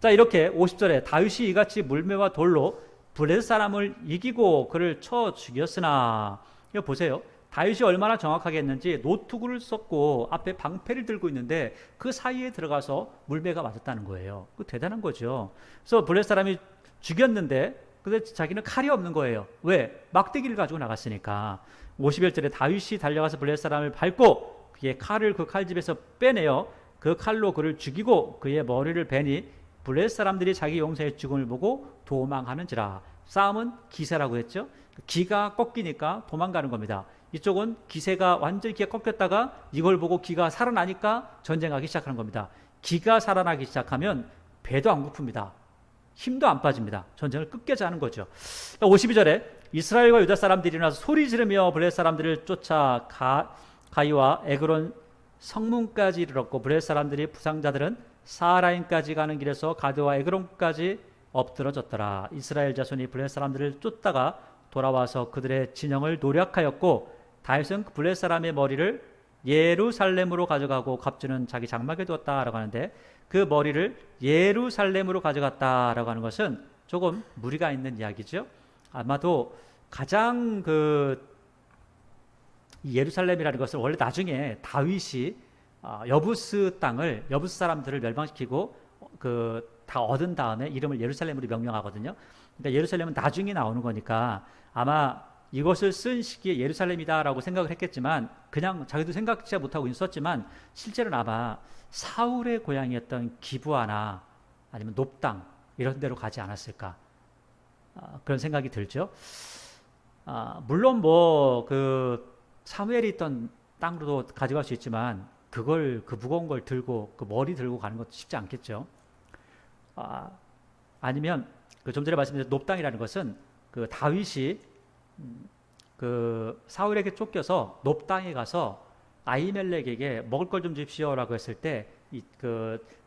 자, 이렇게 50절에 다윗이 이같이 물매와 돌로 블레셋 사람을 이기고 그를 쳐 죽였으나, 이거 보세요. 다윗이 얼마나 정확하게 했는지 노트구를 썼고 앞에 방패를 들고 있는데 그 사이에 들어가서 물매가 맞았다는 거예요. 그 대단한 거죠. 그래서 블레셋 사람이 죽였는데 근데 자기는 칼이 없는 거예요. 왜? 막대기를 가지고 나갔으니까. 51절에 다윗이 달려가서 블레셋 사람을 밟고 그의 칼을 그 칼집에서 빼내어 그 칼로 그를 죽이고 그의 머리를 베니 블레셋 사람들이 자기 용사의 죽음을 보고 도망하는지라. 싸움은 기세라고 했죠. 기가 꺾이니까 도망가는 겁니다. 이쪽은 기세가 완전히 기가 꺾였다가 이걸 보고 기가 살아나니까 전쟁하기 시작하는 겁니다. 기가 살아나기 시작하면 배도 안 고픕니다. 힘도 안 빠집니다. 전쟁을 끝까지 하는 거죠. 52절에 이스라엘과 유다 사람들이 일어나서 소리 지르며 블레셋 사람들을 쫓아 가이와 에그론 성문까지 이르렀고 블레셋 사람들이 부상자들은 사라임까지 가는 길에서 가드와 에그론까지 엎드러졌더라. 이스라엘 자손이 블레셋 사람들을 쫓다가 돌아와서 그들의 진영을 노략하였고 다윗은 블레셋 사람의 머리를 예루살렘으로 가져가고 갑주는 자기 장막에 두었다라고 하는데 그 머리를 예루살렘으로 가져갔다라고 하는 것은 조금 무리가 있는 이야기죠. 아마도 가장 예루살렘이라는 것을 원래 나중에 다윗이 여부스 사람들을 멸망시키고 다 얻은 다음에 이름을 예루살렘으로 명명하거든요. 그러니까 예루살렘은 나중에 나오는 거니까 아마 이것을 쓴 시기에 예루살렘이다라고 생각을 했겠지만 그냥 자기도 생각지 못하고 썼지만 실제로는 아마 사울의 고향이었던 기브아나 아니면 높당 이런 데로 가지 않았을까, 그런 생각이 들죠. 물론 사무엘이 있던 땅으로도 가져갈 수 있지만 그 무거운 걸 들고 그 머리 들고 가는 것도 쉽지 않겠죠. 아니면 좀 전에 말씀드린 높당이라는 것은 다윗이 사울에게 쫓겨서 높당에 가서 아히멜렉에게 먹을 걸 좀 주십시오라고 했을 때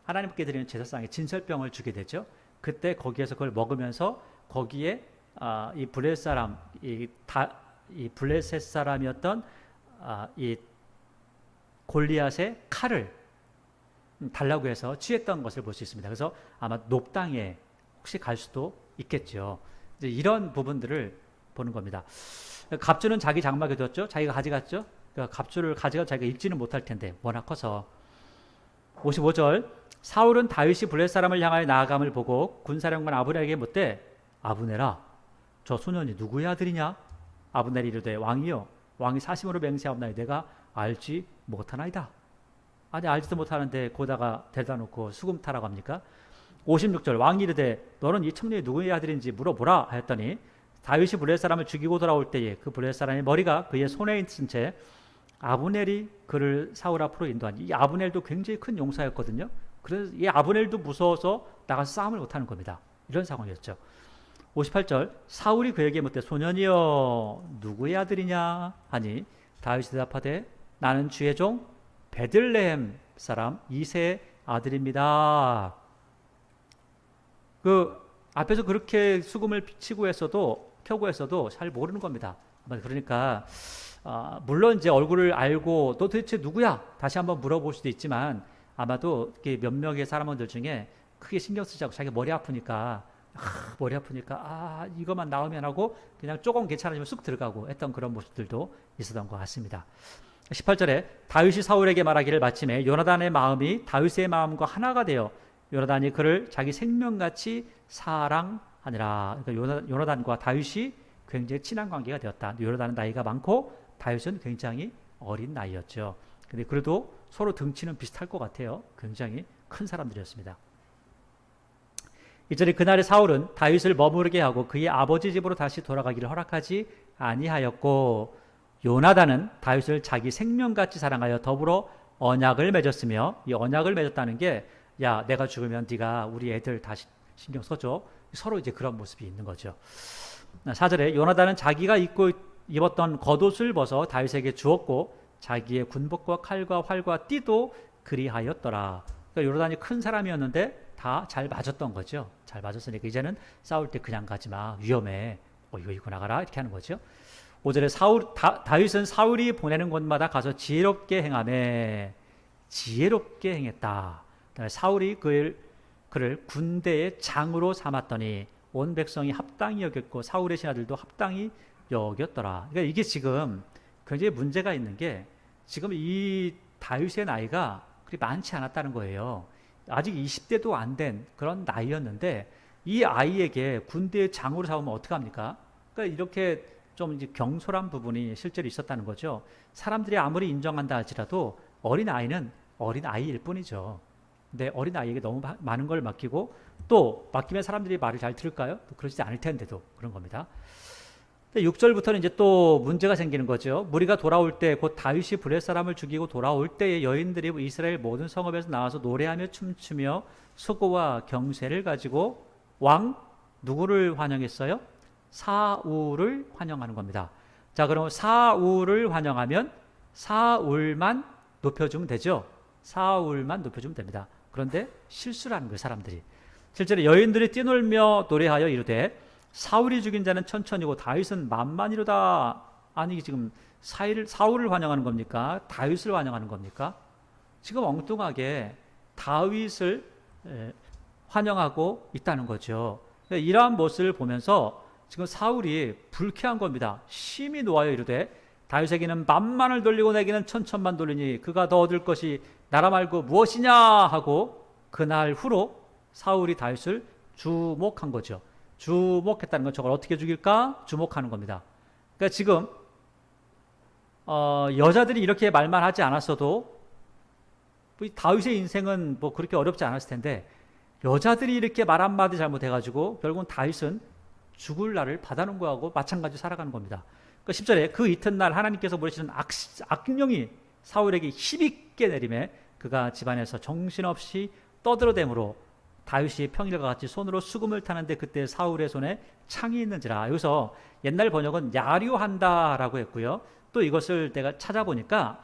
하나님께 드리는 제사상에 진설병을 주게 되죠. 그때 거기에서 그걸 먹으면서 거기에 이 블레셋 사람이었던 이 골리앗의 칼을 달라고 해서 취했던 것을 볼 수 있습니다. 그래서 아마 높당에 혹시 갈 수도 있겠죠. 이제 이런 부분들을 보는 겁니다. 갑주는 자기 장막에 뒀죠. 자기가 가져갔죠. 갑주를 가져가 자기가 읽지는 못할 텐데 워낙 커서. 55절 사울은 다윗이 블레셋 사람을 향하여 나아감을 보고 군사령관 아브넬에게 묻되 아브넬아 저 소년이 누구의 아들이냐? 아브넬이 이르되 왕이요 왕이 사심으로 맹세하옵나니 내가 알지 못하나이다. 아니 알지도 못하는데 거기다가 대다 놓고 수금 타라고 합니까? 56절 왕이 이르되 너는 이 청년이 누구의 아들인지 물어보라 하였더니 다윗이 블레셋 사람을 죽이고 돌아올 때에 그 블레셋 사람의 머리가 그의 손에 있은 채 아브넬이 그를 사울 앞으로 인도하니, 이 아브넬도 굉장히 큰 용사였거든요. 그래서 이 아브넬도 무서워서 나가서 싸움을 못하는 겁니다. 이런 상황이었죠. 58절 사울이 그에게 묻되 소년이여 누구의 아들이냐 하니 다윗이 대답하되 나는 주의 종 베들레헴 사람 이새의 아들입니다. 앞에서 그렇게 수금을 치고 켜고 했어도 잘 모르는 겁니다. 그러니까 물론 이제 얼굴을 알고 너 도대체 누구야? 다시 한번 물어볼 수도 있지만 아마도 몇 명의 사람들 중에 크게 신경 쓰지 않고 자기 머리 아프니까 이것만 나오면 하고 그냥 조금 괜찮아지면 쑥 들어가고 했던 그런 모습들도 있었던 것 같습니다. 18절에 다윗이 사울에게 말하기를 마침에 요나단의 마음이 다윗의 마음과 하나가 되어 요나단이 그를 자기 생명같이 사랑하니라. 그러니까 요나단과 다윗이 굉장히 친한 관계가 되었다. 요나단은 나이가 많고 다윗은 굉장히 어린 나이였죠. 근데 그래도 서로 등치는 비슷할 것 같아요. 굉장히 큰 사람들이었습니다. 이전에 그날의 사울은 다윗을 머무르게 하고 그의 아버지 집으로 다시 돌아가기를 허락하지 아니하였고, 요나단은 다윗을 자기 생명같이 사랑하여 더불어 언약을 맺었으며, 이 언약을 맺었다는 게, 야, 내가 죽으면 네가 우리 애들 다시 신경 써줘. 서로 이제 그런 모습이 있는 거죠. 4절에 요나단은 자기가 입었던 겉옷을 벗어 다윗에게 주었고 자기의 군복과 칼과 활과 띠도 그리하였더라. 그러니까 요나단이 큰 사람이었는데 다 잘 맞았던 거죠. 잘 맞았으니까 이제는 싸울 때 그냥 가지 마. 위험해. 이거 입고 나가라. 이렇게 하는 거죠. 5절에 다윗은 사울이 보내는 곳마다 가서 지혜롭게 행하매, 지혜롭게 행했다. 사울이 그를 군대의 장으로 삼았더니 온 백성이 합당히 여겼고 사울의 신하들도 합당히 여겼더라. 그러니까 이게 지금 굉장히 문제가 있는 게, 지금 이 다윗의 나이가 그리 많지 않았다는 거예요. 아직 20대도 안 된 그런 나이였는데 이 아이에게 군대의 장으로 삼으면 어떡합니까? 그러니까 이렇게 좀 이제 경솔한 부분이 실제로 있었다는 거죠. 사람들이 아무리 인정한다 할지라도 어린 아이는 어린 아이일 뿐이죠. 근데 어린 아이에게 너무 많은 걸 맡기고, 또 맡기면 사람들이 말을 잘 들을까요? 또 그러지 않을 텐데도 그런 겁니다. 6절부터는 이제 또 문제가 생기는 거죠. 무리가 돌아올 때 곧 다윗이 블레 사람을 죽이고 돌아올 때에 여인들이 이스라엘 모든 성읍에서 나와서 노래하며 춤추며 수고와 경쇠를 가지고 왕 누구를 환영했어요? 사울을 환영하는 겁니다. 자, 그럼 사울을 환영하면 사울만 높여주면 되죠. 사울만 높여주면 됩니다. 그런데 실수를 하는 거예요, 사람들이. 실제로 여인들이 뛰놀며 노래하여 이르되 사울이 죽인 자는 천천히고 다윗은 만만이로다. 아니, 지금 사울을 환영하는 겁니까? 다윗을 환영하는 겁니까? 지금 엉뚱하게 다윗을 환영하고 있다는 거죠. 이러한 모습을 보면서 지금 사울이 불쾌한 겁니다. 심히 놓아여 이르되 다윗에게는 만만을 돌리고 내게는 천천만 돌리니 그가 더 얻을 것이 나라 말고 무엇이냐 하고 그날 후로 사울이 다윗을 주목한 거죠. 주목했다는 건 저걸 어떻게 죽일까? 주목하는 겁니다. 그러니까 지금 여자들이 이렇게 말만 하지 않았어도 다윗의 인생은 뭐 그렇게 어렵지 않았을 텐데, 여자들이 이렇게 말 한마디 잘못해가지고 결국은 다윗은 죽을 날을 받아놓은 거하고 마찬가지로 살아가는 겁니다. 그러니까 10절에 그 이튿날 하나님께서 보내시는 악령이 사울에게 힘있게 내림에 그가 집안에서 정신없이 떠들어대므로 다윗이 평일과 같이 손으로 수금을 타는데 그때 사울의 손에 창이 있는지라. 여기서 옛날 번역은 야류한다라고 했고요. 또 이것을 내가 찾아보니까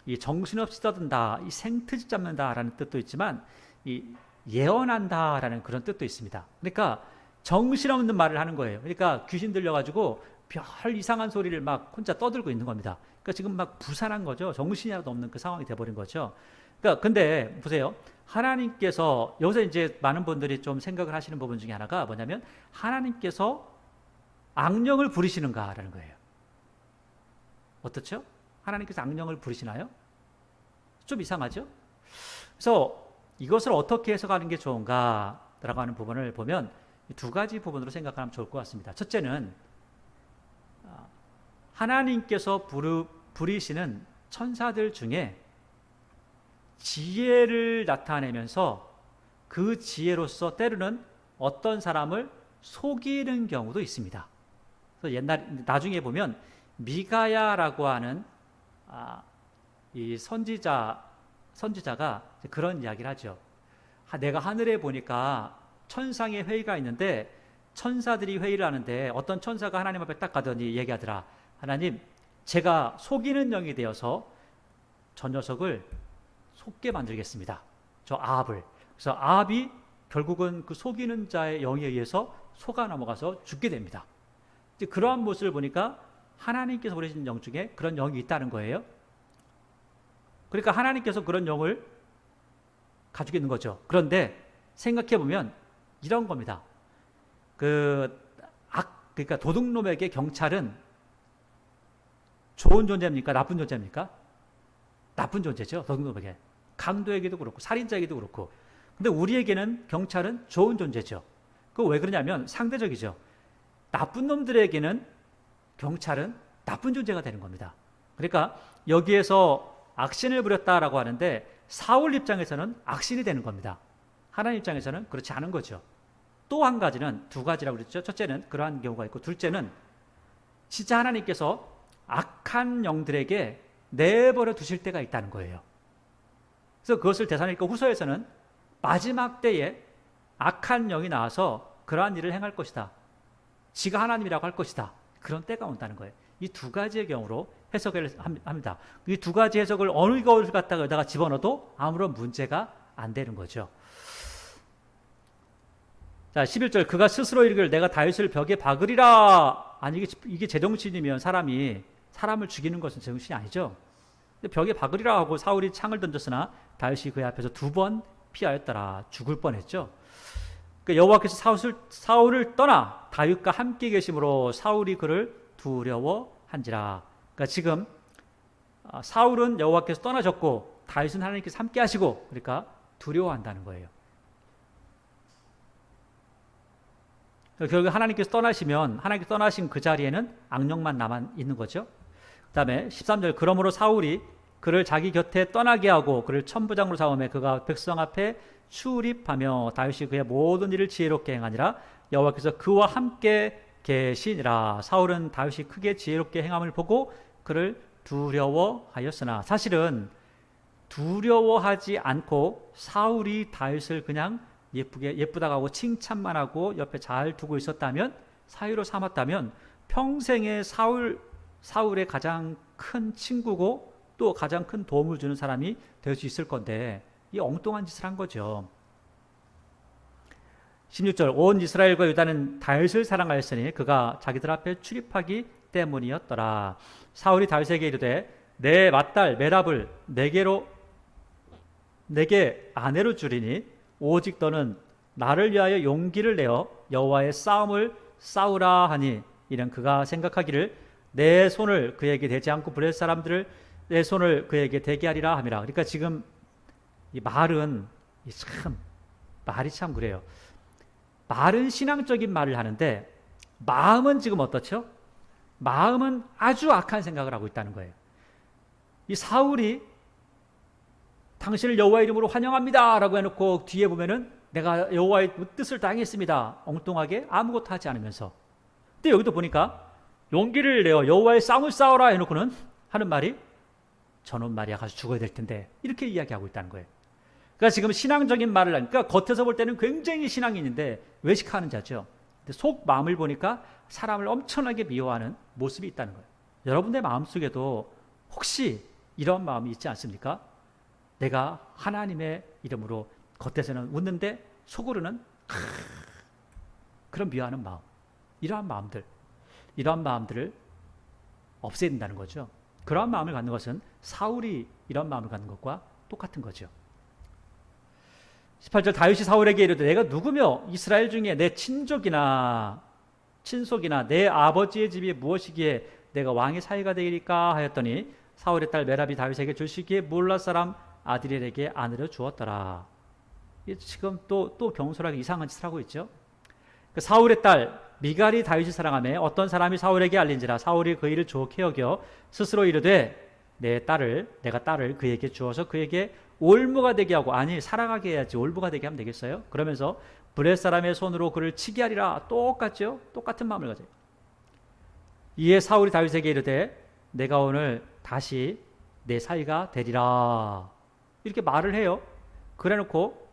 이 정신없이 떠든다, 이 생트집 잡는다라는 뜻도 있지만 이 예언한다라는 그런 뜻도 있습니다. 그러니까 정신없는 말을 하는 거예요. 그러니까 귀신 들려가지고 별 이상한 소리를 막 혼자 떠들고 있는 겁니다. 그러니까 지금 막 부산한 거죠. 정신이 하나도 없는 그 상황이 돼버린 거죠. 그러니까 근데 보세요. 하나님께서 여기서 이제 많은 분들이 좀 생각을 하시는 부분 중에 하나가 뭐냐면, 하나님께서 악령을 부리시는가라는 거예요. 어떻죠? 하나님께서 악령을 부리시나요? 좀 이상하죠? 그래서 이것을 어떻게 해석하는 게 좋은가라고 하는 부분을 보면 두 가지 부분으로 생각하면 좋을 것 같습니다. 첫째는 하나님께서 부리시는 천사들 중에 지혜를 나타내면서 그 지혜로서 때로는 어떤 사람을 속이는 경우도 있습니다. 그래서 나중에 보면 미가야라고 하는 이 선지자가 그런 이야기를 하죠. 내가 하늘에 보니까 천상의 회의가 있는데 천사들이 회의를 하는데 어떤 천사가 하나님 앞에 딱 가더니 얘기하더라. 하나님, 제가 속이는 영이 되어서 저 녀석을 속게 만들겠습니다. 저 아합을. 그래서 아합이 결국은 그 속이는 자의 영에 의해서 속아 넘어가서 죽게 됩니다. 이제 그러한 모습을 보니까 하나님께서 보내신 영 중에 그런 영이 있다는 거예요. 그러니까 하나님께서 그런 영을 가지고 있는 거죠. 그런데 생각해 보면 이런 겁니다. 그러니까 도둑놈에게 경찰은 좋은 존재입니까? 나쁜 존재입니까? 나쁜 존재죠. 도둑놈에게. 강도에게도 그렇고 살인자에게도 그렇고. 근데 우리에게는 경찰은 좋은 존재죠. 그거 왜 그러냐면 상대적이죠. 나쁜 놈들에게는 경찰은 나쁜 존재가 되는 겁니다. 그러니까 여기에서 악신을 부렸다라고 하는데 사울 입장에서는 악신이 되는 겁니다. 하나님 입장에서는 그렇지 않은 거죠. 또 한 가지는, 두 가지라고 그랬죠. 첫째는 그러한 경우가 있고, 둘째는 진짜 하나님께서 악한 영들에게 내버려 두실 때가 있다는 거예요. 그래서 그것을 데살로니가 후서에서는 마지막 때에 악한 영이 나와서 그러한 일을 행할 것이다, 지가 하나님이라고 할 것이다, 그런 때가 온다는 거예요. 이 두 가지의 경우로 해석을 합니다. 이 두 가지 해석을 어느 것을 갖다가 여기다가 집어넣어도 아무런 문제가 안 되는 거죠. 자, 11절, 그가 스스로 이르기를 내가 다윗을 벽에 박으리라. 아니, 이게 제정신이면 사람을 죽이는 것은 제정신이 아니죠. 근데 벽에 박으리라 하고 사울이 창을 던졌으나 다윗이 그의 앞에서 2번 피하였더라. 죽을 뻔했죠. 그러니까 여호와께서 사울을 떠나 다윗과 함께 계심으로 사울이 그를 두려워한지라. 그러니까 지금 사울은 여호와께서 떠나셨고 다윗은 하나님께서 함께 하시고, 그러니까 두려워한다는 거예요. 결국 하나님께서 떠나시면 하나님께서 떠나신 그 자리에는 악령만 남아 있는 거죠. 그 다음에 13절, 그러므로 사울이 그를 자기 곁에 떠나게 하고 그를 천부장으로 삼음에 그가 백성 앞에 출입하며 다윗이 그의 모든 일을 지혜롭게 행하니라. 여호와께서 그와 함께 계시니라. 사울은 다윗이 크게 지혜롭게 행함을 보고 그를 두려워하였으나, 사실은 두려워하지 않고 사울이 다윗을 그냥 예쁘다고 하고 칭찬만 하고 옆에 잘 두고 있었다면, 사위로 삼았다면 평생에 사울의 가장 큰 친구고 또 가장 큰 도움을 주는 사람이 될 수 있을 건데, 이 엉뚱한 짓을 한 거죠. 16절, 온 이스라엘과 유다는 다윗을 사랑하였으니 그가 자기들 앞에 출입하기 때문이었더라. 사울이 다윗에게 이르되 내 맏딸 메랍을 내게 아내로 주리니 오직 너는 나를 위하여 용기를 내어 여호와의 싸움을 싸우라 하니, 이는 그가 생각하기를 내 손을 그에게 대지 않고 블레셋 사람들을 내 손을 그에게 대게 하리라 함이라. 그러니까 지금 이 말이 참 그래요. 말은 신앙적인 말을 하는데 마음은 지금 어떻죠? 마음은 아주 악한 생각을 하고 있다는 거예요. 이 사울이 당신을 여호와의 이름으로 환영합니다 라고 해놓고 뒤에 보면은 내가 여호와의 뜻을 다 행했습니다, 엉뚱하게 아무것도 하지 않으면서. 근데 여기도 보니까 용기를 내어 여호와의 싸움을 싸워라 해놓고는 하는 말이 저놈 말이야 가서 죽어야 될 텐데, 이렇게 이야기하고 있다는 거예요. 그러니까 지금 신앙적인 말을 하니까 겉에서 볼 때는 굉장히 신앙인인데 외식하는 자죠. 근데 속 마음을 보니까 사람을 엄청나게 미워하는 모습이 있다는 거예요. 여러분의 마음속에도 혹시 이런 마음이 있지 않습니까? 내가 하나님의 이름으로 겉에서는 웃는데 속으로는 그런 미워하는 마음, 이러한 마음들을 없애야 된다는 거죠. 그러한 마음을 갖는 것은 사울이 이런 마음을 갖는 것과 똑같은 거죠. 18절, 다윗이 사울에게 이르되 내가 누구며 이스라엘 중에 내 친족이나 내 아버지의 집이 무엇이기에 내가 왕의 사위가 되리까 하였더니 사울의 딸 메랍이 다윗에게 줄시기에 몰라 사람 아들에게 아내를 주었더라. 지금 또 경솔하게 이상한 짓을 하고 있죠. 그 사울의 딸 미갈이 다윗을 사랑하며 어떤 사람이 사울에게 알린지라. 사울이 그 일을 좋게 여겨 스스로 이르되 내가 딸을 그에게 주어서 그에게 올무가 되게 하고, 아니 사랑하게 해야지 올무가 되게 하면 되겠어요? 그러면서 블레셋 사람의 손으로 그를 치게 하리라. 똑같죠? 똑같은 마음을 가져요. 이에 사울이 다윗에게 이르되 내가 오늘 다시 내 사위가 되리라, 이렇게 말을 해요. 그래놓고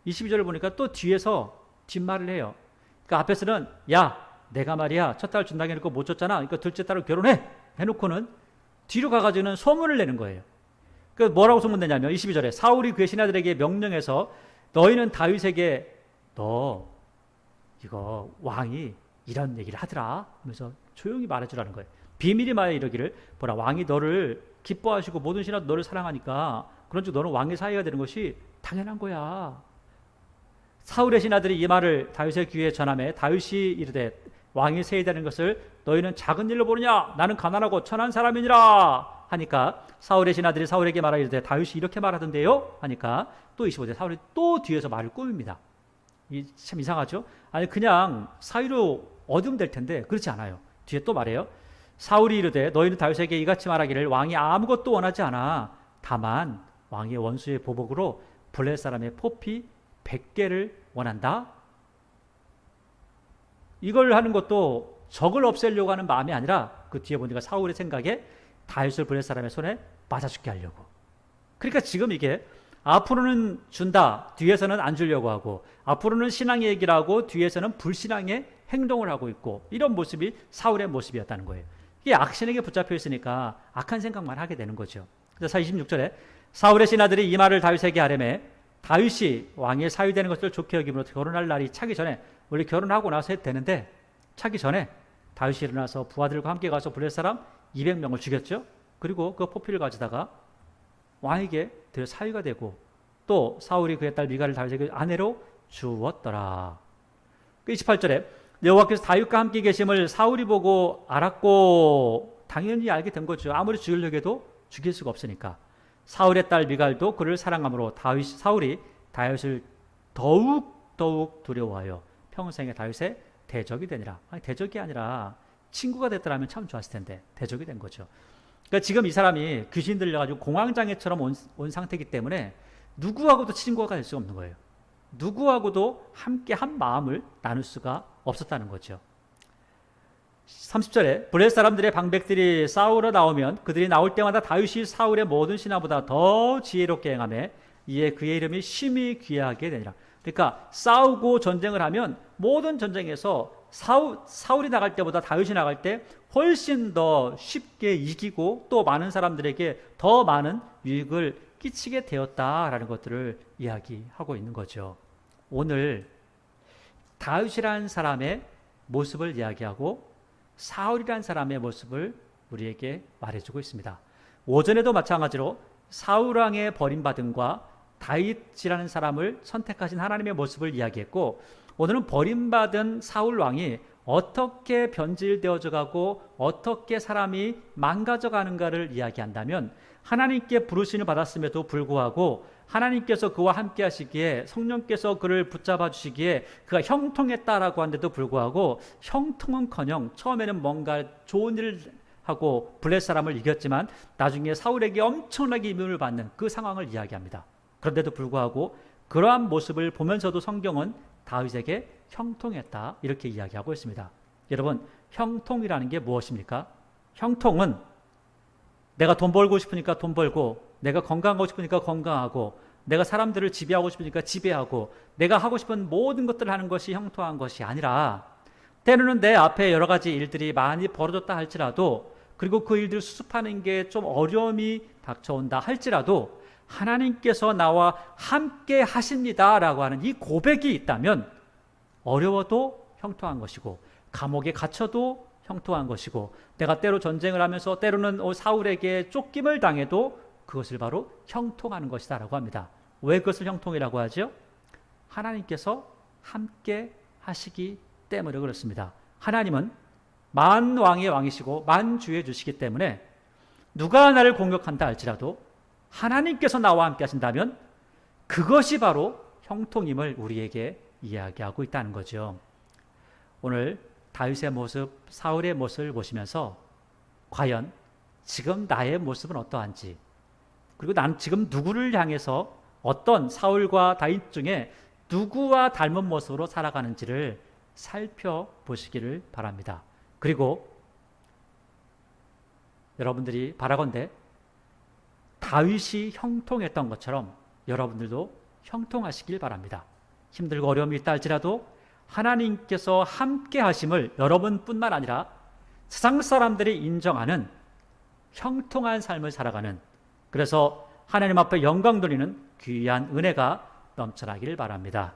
22절을 보니까 또 뒤에서 뒷말을 해요. 그러니까 앞에서는 야 내가 말이야 첫 딸 준다고 해놓고 못 줬잖아, 그러니까 둘째 딸을 결혼해 해놓고는 뒤로 가가지고는 소문을 내는 거예요. 그 뭐라고 소문내냐면 22절에 사울이 그의 신하들에게 명령해서 너희는 다윗에게 너 이거 왕이 이런 얘기를 하더라 하면서 조용히 말해주라는 거예요. 비밀이 말해 이러기를 보라 왕이 너를 기뻐하시고 모든 신하도 너를 사랑하니까 그런즉 너는 왕의 사위가 되는 것이 당연한 거야. 사울의 신하들이 이 말을 다윗의 귀에 전하매 다윗이 이르되 왕이 세이되는 것을 너희는 작은 일로 보느냐? 나는 가난하고 천한 사람이니라 하니까 사울의 신하들이 사울에게 말하여 이르되 다윗이 이렇게 말하던데요? 하니까 또 25절 사울이 또 뒤에서 말을 꾸밉니다. 참 이상하죠? 아니 그냥 사위로 얻으면 될 텐데 그렇지 않아요. 뒤에 또 말해요. 사울이 이르되 너희는 다윗에게 이같이 말하기를 왕이 아무것도 원하지 않아 다만 왕의 원수의 보복으로 블레셋 사람의 포피 100개를 원한다. 이걸 하는 것도 적을 없애려고 하는 마음이 아니라 그 뒤에 보니까 사울의 생각에 다윗을 블레셋 사람의 손에 맞아 죽게 하려고. 그러니까 지금 이게 앞으로는 준다, 뒤에서는 안 주려고 하고, 앞으로는 신앙의 얘기를 하고 뒤에서는 불신앙의 행동을 하고 있고, 이런 모습이 사울의 모습이었다는 거예요. 이게 악신에게 붙잡혀 있으니까 악한 생각만 하게 되는 거죠. 그래서 26절에 사울의 신하들이 이 말을 다윗에게 하려매 다윗이 왕의 사위되는 것을 좋게 여김으로 결혼할 날이 차기 전에, 원래 결혼하고 나서 해도 되는데 차기 전에 다윗이 일어나서 부하들과 함께 가서 블레셋 사람 200명을 죽였죠. 그리고 그 포피를 가져다가 왕에게 사위가 되고, 또 사울이 그의 딸 미갈을 다윗에게 아내로 주었더라. 28절에 여호와께서 다윗과 함께 계심을 사울이 보고 알았고, 당연히 알게 된 거죠. 아무리 죽이려고 해도 죽일 수가 없으니까. 사울의 딸 미갈도 그를 사랑함으로 사울이 다윗을 더욱 두려워하여 평생에 다윗의 대적이 되니라. 아니, 대적이 아니라 친구가 됐더라면 참 좋았을 텐데 대적이 된 거죠. 그러니까 지금 이 사람이 귀신 들려가지고 공황장애처럼 온 상태이기 때문에 누구하고도 친구가 될 수가 없는 거예요. 누구하고도 함께 한 마음을 나눌 수가 없었다는 거죠. 30절에 블레셋 사람들의 방백들이 싸우러 나오면 그들이 나올 때마다 다윗이 사울의 모든 신하보다 더 지혜롭게 행하며 이에 그의 이름이 심히 귀하게 되니라. 그러니까 싸우고 전쟁을 하면 모든 전쟁에서 사울이 나갈 때보다 다윗이 나갈 때 훨씬 더 쉽게 이기고 또 많은 사람들에게 더 많은 유익을 끼치게 되었다라는 것들을 이야기하고 있는 거죠. 오늘 다윗이라는 사람의 모습을 이야기하고 사울이라는 사람의 모습을 우리에게 말해주고 있습니다. 오전에도 마찬가지로 사울왕의 버림받음과 다윗이라는 사람을 선택하신 하나님의 모습을 이야기했고, 오늘은 버림받은 사울왕이 어떻게 변질되어져 가고 어떻게 사람이 망가져 가는가를 이야기한다면, 하나님께 부르심을 받았음에도 불구하고 하나님께서 그와 함께 하시기에, 성령께서 그를 붙잡아 주시기에 그가 형통했다라고 하는데도 불구하고 형통은커녕 처음에는 뭔가 좋은 일을 하고 블레셋 사람을 이겼지만 나중에 사울에게 엄청나게 이민을 받는 그 상황을 이야기합니다. 그런데도 불구하고 그러한 모습을 보면서도 성경은 다윗에게 형통했다 이렇게 이야기하고 있습니다. 여러분, 형통이라는 게 무엇입니까? 형통은 내가 돈 벌고 싶으니까 돈 벌고, 내가 건강하고 싶으니까 건강하고, 내가 사람들을 지배하고 싶으니까 지배하고, 내가 하고 싶은 모든 것들을 하는 것이 형통한 것이 아니라, 때로는 내 앞에 여러 가지 일들이 많이 벌어졌다 할지라도, 그리고 그 일들을 수습하는 게 좀 어려움이 닥쳐온다 할지라도 하나님께서 나와 함께 하십니다라고 하는 이 고백이 있다면 어려워도 형통한 것이고, 감옥에 갇혀도 형통한 것이고, 내가 때로 전쟁을 하면서 때로는 사울에게 쫓김을 당해도 그것을 바로 형통하는 것이다 라고 합니다. 왜 그것을 형통이라고 하죠? 하나님께서 함께 하시기 때문에 그렇습니다. 하나님은 만왕의 왕이시고 만주의 주시기 때문에 누가 나를 공격한다 할지라도 하나님께서 나와 함께 하신다면 그것이 바로 형통임을 우리에게 이야기하고 있다는 거죠. 오늘 다윗의 모습, 사울의 모습을 보시면서 과연 지금 나의 모습은 어떠한지, 그리고 난 지금 누구를 향해서 어떤 사울과 다윗 중에 누구와 닮은 모습으로 살아가는지를 살펴보시기를 바랍니다. 그리고 여러분들이 바라건대 다윗이 형통했던 것처럼 여러분들도 형통하시길 바랍니다. 힘들고 어려움이 있다 할지라도 하나님께서 함께 하심을 여러분뿐만 아니라 세상 사람들이 인정하는 형통한 삶을 살아가는, 그래서 하나님 앞에 영광 돌리는 귀한 은혜가 넘쳐나기를 바랍니다.